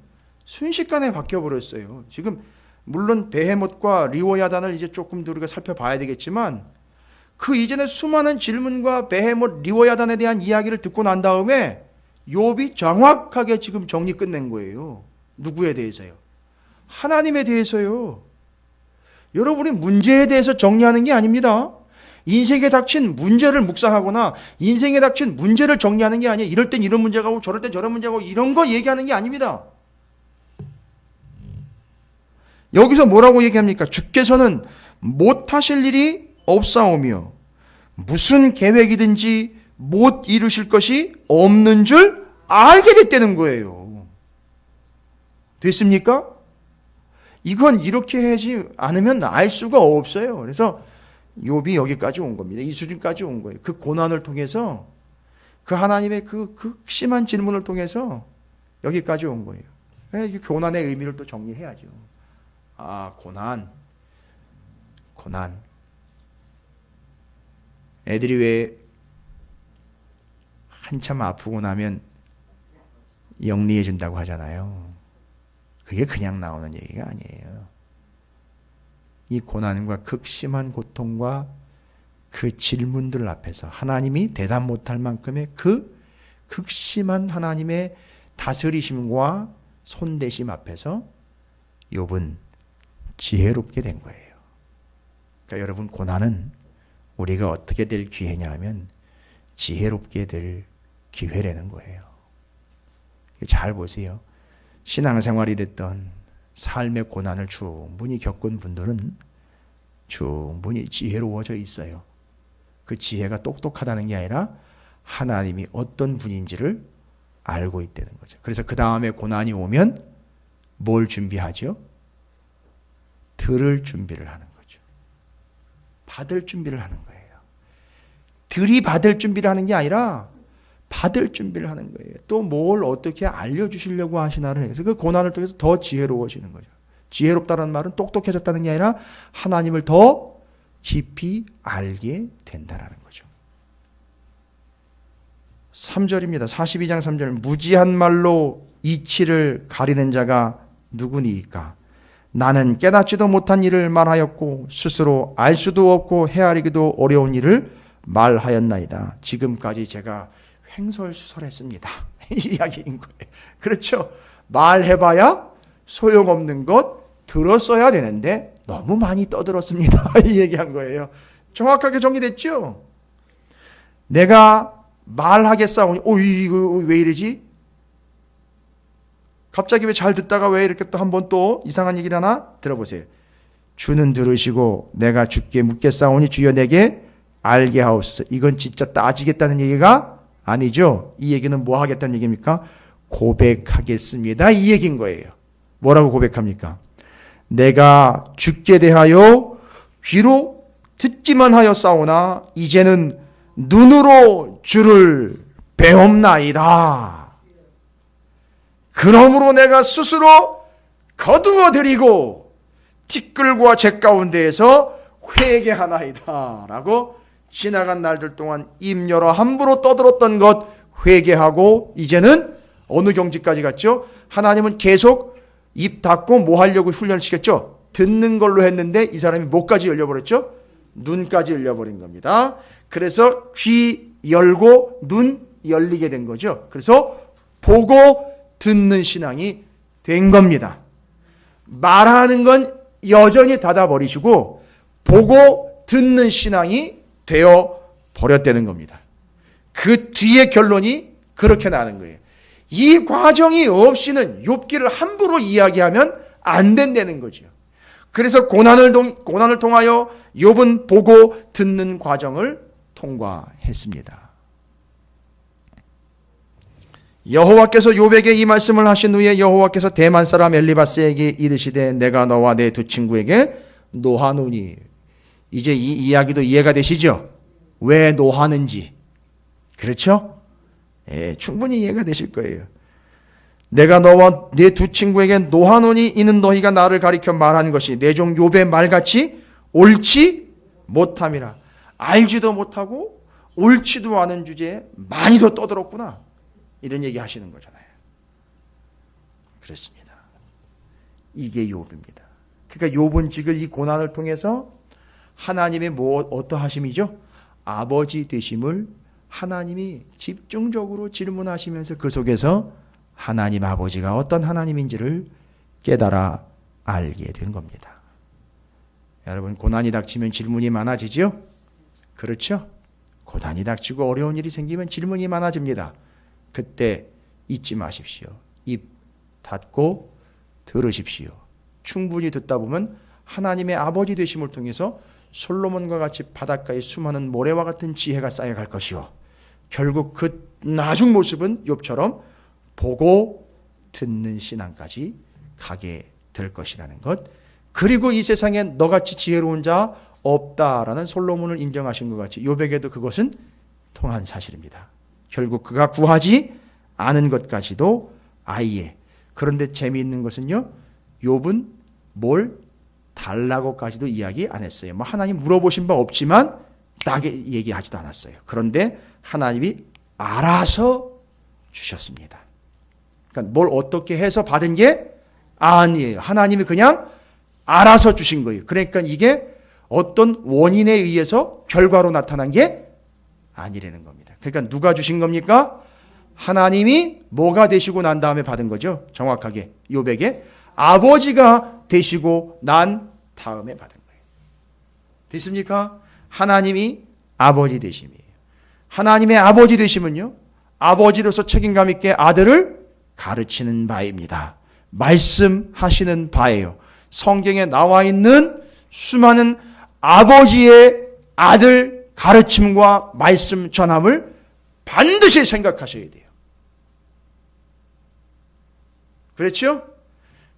순식간에 바뀌어버렸어요. 지금 물론 베헤못과 리워야단을 이제 조금 더 우리가 살펴봐야 되겠지만 그 이전에 수많은 질문과 베헤못, 리워야단에 대한 이야기를 듣고 난 다음에 욥이 정확하게 지금 정리 끝낸 거예요. 누구에 대해서요? 하나님에 대해서요. 여러분이 문제에 대해서 정리하는 게 아닙니다. 인생에 닥친 문제를 묵상하거나 인생에 닥친 문제를 정리하는 게 아니에요. 이럴 땐 이런 문제가 오고 저럴 땐 저런 문제가 오고 이런 거 얘기하는 게 아닙니다. 여기서 뭐라고 얘기합니까? 주께서는 못하실 일이 없사오며 무슨 계획이든지 못 이루실 것이 없는 줄 알게 됐다는 거예요. 됐습니까? 이건 이렇게 하지 않으면 알 수가 없어요. 그래서 욥이 여기까지 온 겁니다. 이 수준까지 온 거예요. 그 고난을 통해서, 그 하나님의 그 극심한 질문을 통해서 여기까지 온 거예요. 이 고난의 의미를 또 정리해야죠. 아, 고난. 애들이 왜 한참 아프고 나면 영리해 준다고 하잖아요. 그게 그냥 나오는 얘기가 아니에요. 이 고난과 극심한 고통과 그 질문들 앞에서 하나님이 대답 못할 만큼의 그 극심한 하나님의 다스리심과 손대심 앞에서 욥은 지혜롭게 된 거예요. 그러니까 여러분, 고난은 우리가 어떻게 될 기회냐 하면 지혜롭게 될 기회라는 거예요. 잘 보세요. 신앙생활이 됐던 삶의 고난을 충분히 겪은 분들은 충분히 지혜로워져 있어요. 그 지혜가 똑똑하다는 게 아니라 하나님이 어떤 분인지를 알고 있다는 거죠. 그래서 그 다음에 고난이 오면 뭘 준비하죠? 들을 준비를 하는 거죠. 받을 준비를 하는 거예요. 들이받을 준비를 하는 게 아니라 받을 준비를 하는 거예요. 또 뭘 어떻게 알려주시려고 하시나를 해서 그 고난을 통해서 더 지혜로워지는 거죠. 지혜롭다는 말은 똑똑해졌다는 게 아니라 하나님을 더 깊이 알게 된다는 거죠. 3절입니다. 42장 3절. 무지한 말로 이치를 가리는 자가 누구니까? 나는 깨닫지도 못한 일을 말하였고 스스로 알 수도 없고 헤아리기도 어려운 일을 말하였나이다. 지금까지 제가 횡설수설했습니다. 이 이야기인 거예요. 그렇죠? 말해봐야 소용없는 것 들었어야 되는데 너무 많이 떠들었습니다. 이 얘기한 거예요. 정확하게 정리됐죠? 내가 말하겠사오니 이거 왜 이러지? 갑자기 왜 잘 듣다가 왜 이렇게 또 한번 또 이상한 얘기를 하나? 들어보세요. 주는 들으시고 내가 주께 묻겠사오니 주여 내게 알게 하옵소서. 이건 진짜 따지겠다는 얘기가 아니죠. 이 얘기는 뭐 하겠다는 얘기입니까? 고백하겠습니다. 이 얘기인 거예요. 뭐라고 고백합니까? 내가 주께 대하여 귀로 듣기만 하였사오나 이제는 눈으로 주를 배옵나이다. 그러므로 내가 스스로 거두어드리고 티끌과 재 가운데에서 회개하나이다 라고 지나간 날들 동안 입 열어 함부로 떠들었던 것 회개하고 이제는 어느 경지까지 갔죠? 하나님은 계속 입 닫고 뭐 하려고 훈련을 시켰죠? 듣는 걸로 했는데 이 사람이 뭐까지 열려버렸죠? 눈까지 열려버린 겁니다. 그래서 귀 열고 눈 열리게 된 거죠. 그래서 보고 듣는 신앙이 된 겁니다. 말하는 건 여전히 닫아버리시고 보고 듣는 신앙이 되어 버렸다는 겁니다. 그 뒤의 결론이 그렇게 나는 거예요. 이 과정이 없이는 욥기를 함부로 이야기하면 안 된다는 거죠. 그래서 고난을 통하여 욥은 보고 듣는 과정을 통과했습니다. 여호와께서 욥에게 이 말씀을 하신 후에 여호와께서 대만 사람 엘리바스에게 이르시되 내가 너와 내 두 친구에게 노하노니. 이제 이 이야기도 이해가 되시죠? 왜 노하는지. 그렇죠? 충분히 이해가 되실 거예요. 내가 너와 내 두 친구에게 노하노니 이는 너희가 나를 가리켜 말한 것이 내 종 욥의 말같이 옳지 못함이라. 알지도 못하고 옳지도 않은 주제에 많이 더 떠들었구나. 이런 얘기 하시는 거잖아요. 그렇습니다. 이게 욥입니다. 그러니까 욥은 지금 이 고난을 통해서 하나님의 어떠하심이죠? 아버지 되심을 하나님이 집중적으로 질문하시면서 그 속에서 하나님 아버지가 어떤 하나님인지를 깨달아 알게 된 겁니다. 여러분, 고난이 닥치면 질문이 많아지죠? 그렇죠? 고난이 닥치고 어려운 일이 생기면 질문이 많아집니다. 그때 잊지 마십시오. 입 닫고 들으십시오. 충분히 듣다 보면 하나님의 아버지 되심을 통해서 솔로몬과 같이 바닷가에 수많은 모래와 같은 지혜가 쌓여갈 것이요. 결국 그 나중 모습은 욥처럼 보고 듣는 신앙까지 가게 될 것이라는 것, 그리고 이 세상에 너같이 지혜로운 자 없다라는 솔로몬을 인정하신 것 같이 욥에게도 그것은 통한 사실입니다. 결국 그가 구하지 않은 것까지도 아예. 그런데 재미있는 것은요, 욥은 뭘 달라고까지도 이야기 안 했어요. 뭐 하나님 물어보신 바 없지만 딱 얘기하지도 않았어요. 그런데 하나님이 알아서 주셨습니다. 그러니까 뭘 어떻게 해서 받은 게 아니에요. 하나님이 그냥 알아서 주신 거예요. 그러니까 이게 어떤 원인에 의해서 결과로 나타난 게 아니라는 겁니다. 그러니까 누가 주신 겁니까? 하나님이 뭐가 되시고 난 다음에 받은 거죠. 정확하게 욥에게 아버지가 되시고 난 다음에 받은 거예요. 됐습니까? 하나님이 아버지 되심이에요. 하나님의 아버지 되심은요, 아버지로서 책임감 있게 아들을 가르치는 바입니다. 말씀하시는 바예요. 성경에 나와 있는 수많은 아버지의 아들 가르침과 말씀 전함을 반드시 생각하셔야 돼요. 그렇죠?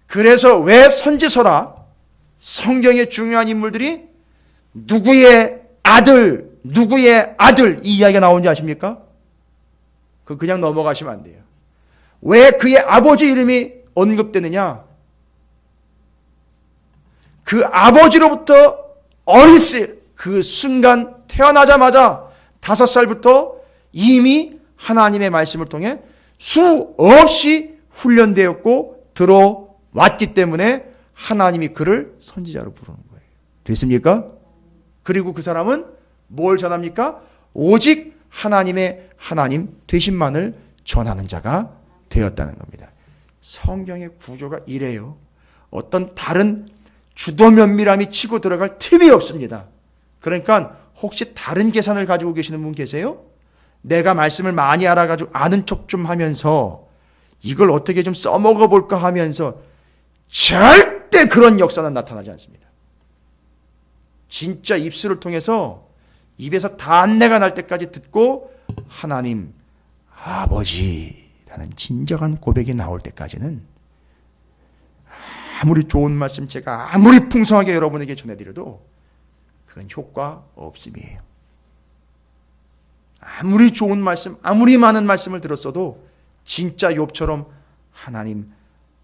그래서 왜 선지서라 성경의 중요한 인물들이 누구의 아들 이 이야기가 나오는지 아십니까? 그냥 넘어가시면 안 돼요. 왜 그의 아버지 이름이 언급되느냐? 그 아버지로부터 어렸을 그 순간 태어나자마자 5살부터 이미 하나님의 말씀을 통해 수없이 훈련되었고 들어왔기 때문에 하나님이 그를 선지자로 부르는 거예요. 됐습니까? 그리고 그 사람은 뭘 전합니까? 오직 하나님의 하나님 되심만을 전하는 자가 되었다는 겁니다. 성경의 구조가 이래요. 어떤 다른 주도 면밀함이 치고 들어갈 틈이 없습니다. 그러니까 혹시 다른 계산을 가지고 계시는 분 계세요? 내가 말씀을 많이 알아가지고 아는 척 좀 하면서 이걸 어떻게 좀 써먹어 볼까 하면서 절대 그런 역사는 나타나지 않습니다. 진짜 입술을 통해서 입에서 단내가 날 때까지 듣고 하나님 아버지라는 진정한 고백이 나올 때까지는 아무리 좋은 말씀 제가 아무리 풍성하게 여러분에게 전해드려도 그건 효과 없음이에요. 아무리 좋은 말씀, 아무리 많은 말씀을 들었어도 진짜 욥처럼 하나님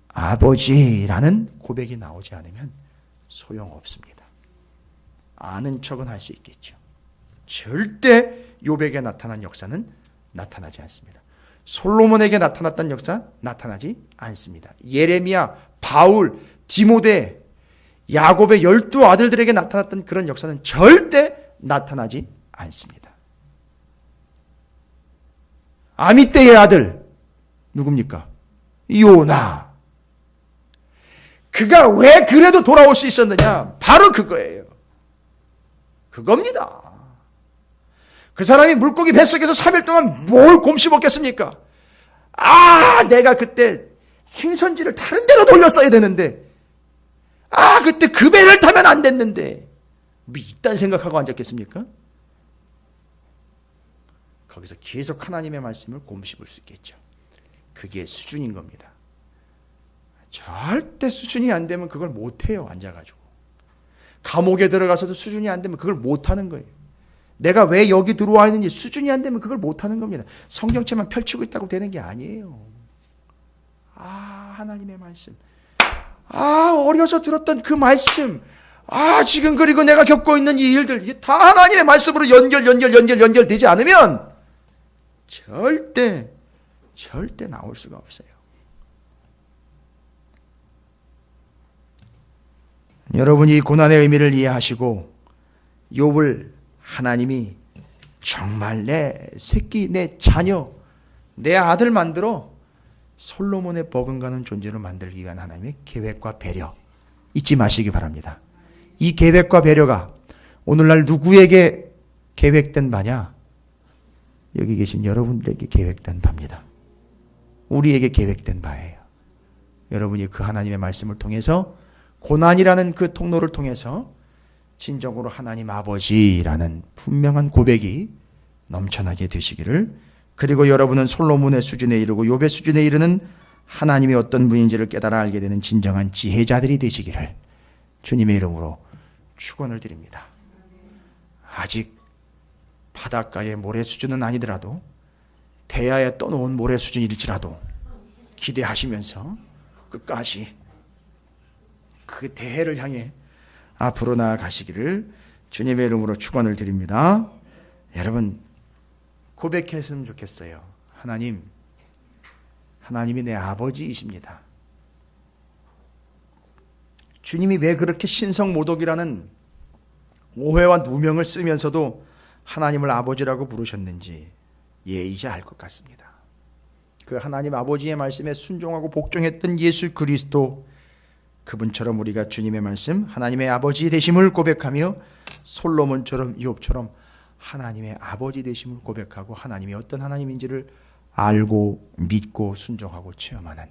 아버지라는 고백이 나오지 않으면 소용없습니다. 아는 척은 할 수 있겠죠. 절대 욥에게 나타난 역사는 나타나지 않습니다. 솔로몬에게 나타났던 역사 나타나지 않습니다. 예레미야, 바울, 디모데, 야곱의 12아들들에게 나타났던 그런 역사는 절대 나타나지 않습니다. 아미떼의 아들 누굽니까? 요나. 그가 왜 그래도 돌아올 수 있었느냐? 바로 그거예요. 그겁니다. 그 사람이 물고기 뱃속에서 3일 동안 뭘 곰씹 먹겠습니까? 내가 그때 행선지를 다른 데로 돌렸어야 되는데, 그때 그 배를 타면 안 됐는데, 뭐 이딴 생각하고 앉았겠습니까? 거기서 계속 하나님의 말씀을 곰씹을 수 있겠죠. 그게 수준인 겁니다. 절대 수준이 안 되면 그걸 못해요, 앉아가지고. 감옥에 들어가서도 수준이 안 되면 그걸 못하는 거예요. 내가 왜 여기 들어와 있는지 수준이 안 되면 그걸 못하는 겁니다. 성경책만 펼치고 있다고 되는 게 아니에요. 하나님의 말씀. 어려서 들었던 그 말씀. 지금 그리고 내가 겪고 있는 이 일들, 이게 다 하나님의 말씀으로 연결되지 않으면 절대 나올 수가 없어요. 여러분이 고난의 의미를 이해하시고 욥을 하나님이 정말 내 새끼, 내 자녀, 내 아들 만들어 솔로몬의 버금가는 존재로 만들기 위한 하나님의 계획과 배려 잊지 마시기 바랍니다. 이 계획과 배려가 오늘날 누구에게 계획된 바냐? 여기 계신 여러분들에게 계획된 바입니다. 우리에게 계획된 바예요. 여러분이 그 하나님의 말씀을 통해서 고난이라는 그 통로를 통해서 진정으로 하나님 아버지라는 분명한 고백이 넘쳐나게 되시기를, 그리고 여러분은 솔로몬의 수준에 이르고 욥의 수준에 이르는 하나님이 어떤 분인지를 깨달아 알게 되는 진정한 지혜자들이 되시기를 주님의 이름으로 축원을 드립니다. 아직 바닷가의 모래 수준은 아니더라도 대야에 떠놓은 모래 수준일지라도 기대하시면서 끝까지 그 대해를 향해 앞으로 나아가시기를 주님의 이름으로 축원을 드립니다. 여러분 고백했으면 좋겠어요. 하나님이 내 아버지이십니다. 주님이 왜 그렇게 신성모독이라는 오해와 누명을 쓰면서도 하나님을 아버지라고 부르셨는지 이제 알 것 같습니다. 그 하나님 아버지의 말씀에 순종하고 복종했던 예수 그리스도, 그분처럼 우리가 주님의 말씀, 하나님의 아버지 되심을 고백하며 솔로몬처럼 이욥처럼 하나님의 아버지 되심을 고백하고 하나님이 어떤 하나님인지를 알고 믿고 순종하고 체험하는,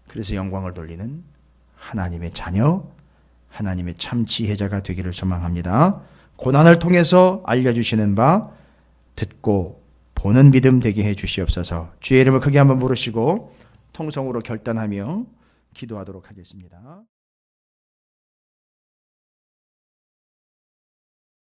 그래서 영광을 돌리는 하나님의 자녀, 하나님의 참 지혜자가 되기를 소망합니다. 고난을 통해서 알려주시는 바 듣고 보는 믿음 되게 해 주시옵소서. 주의 이름을 크게 한번 부르시고 통성으로 결단하며 기도하도록 하겠습니다.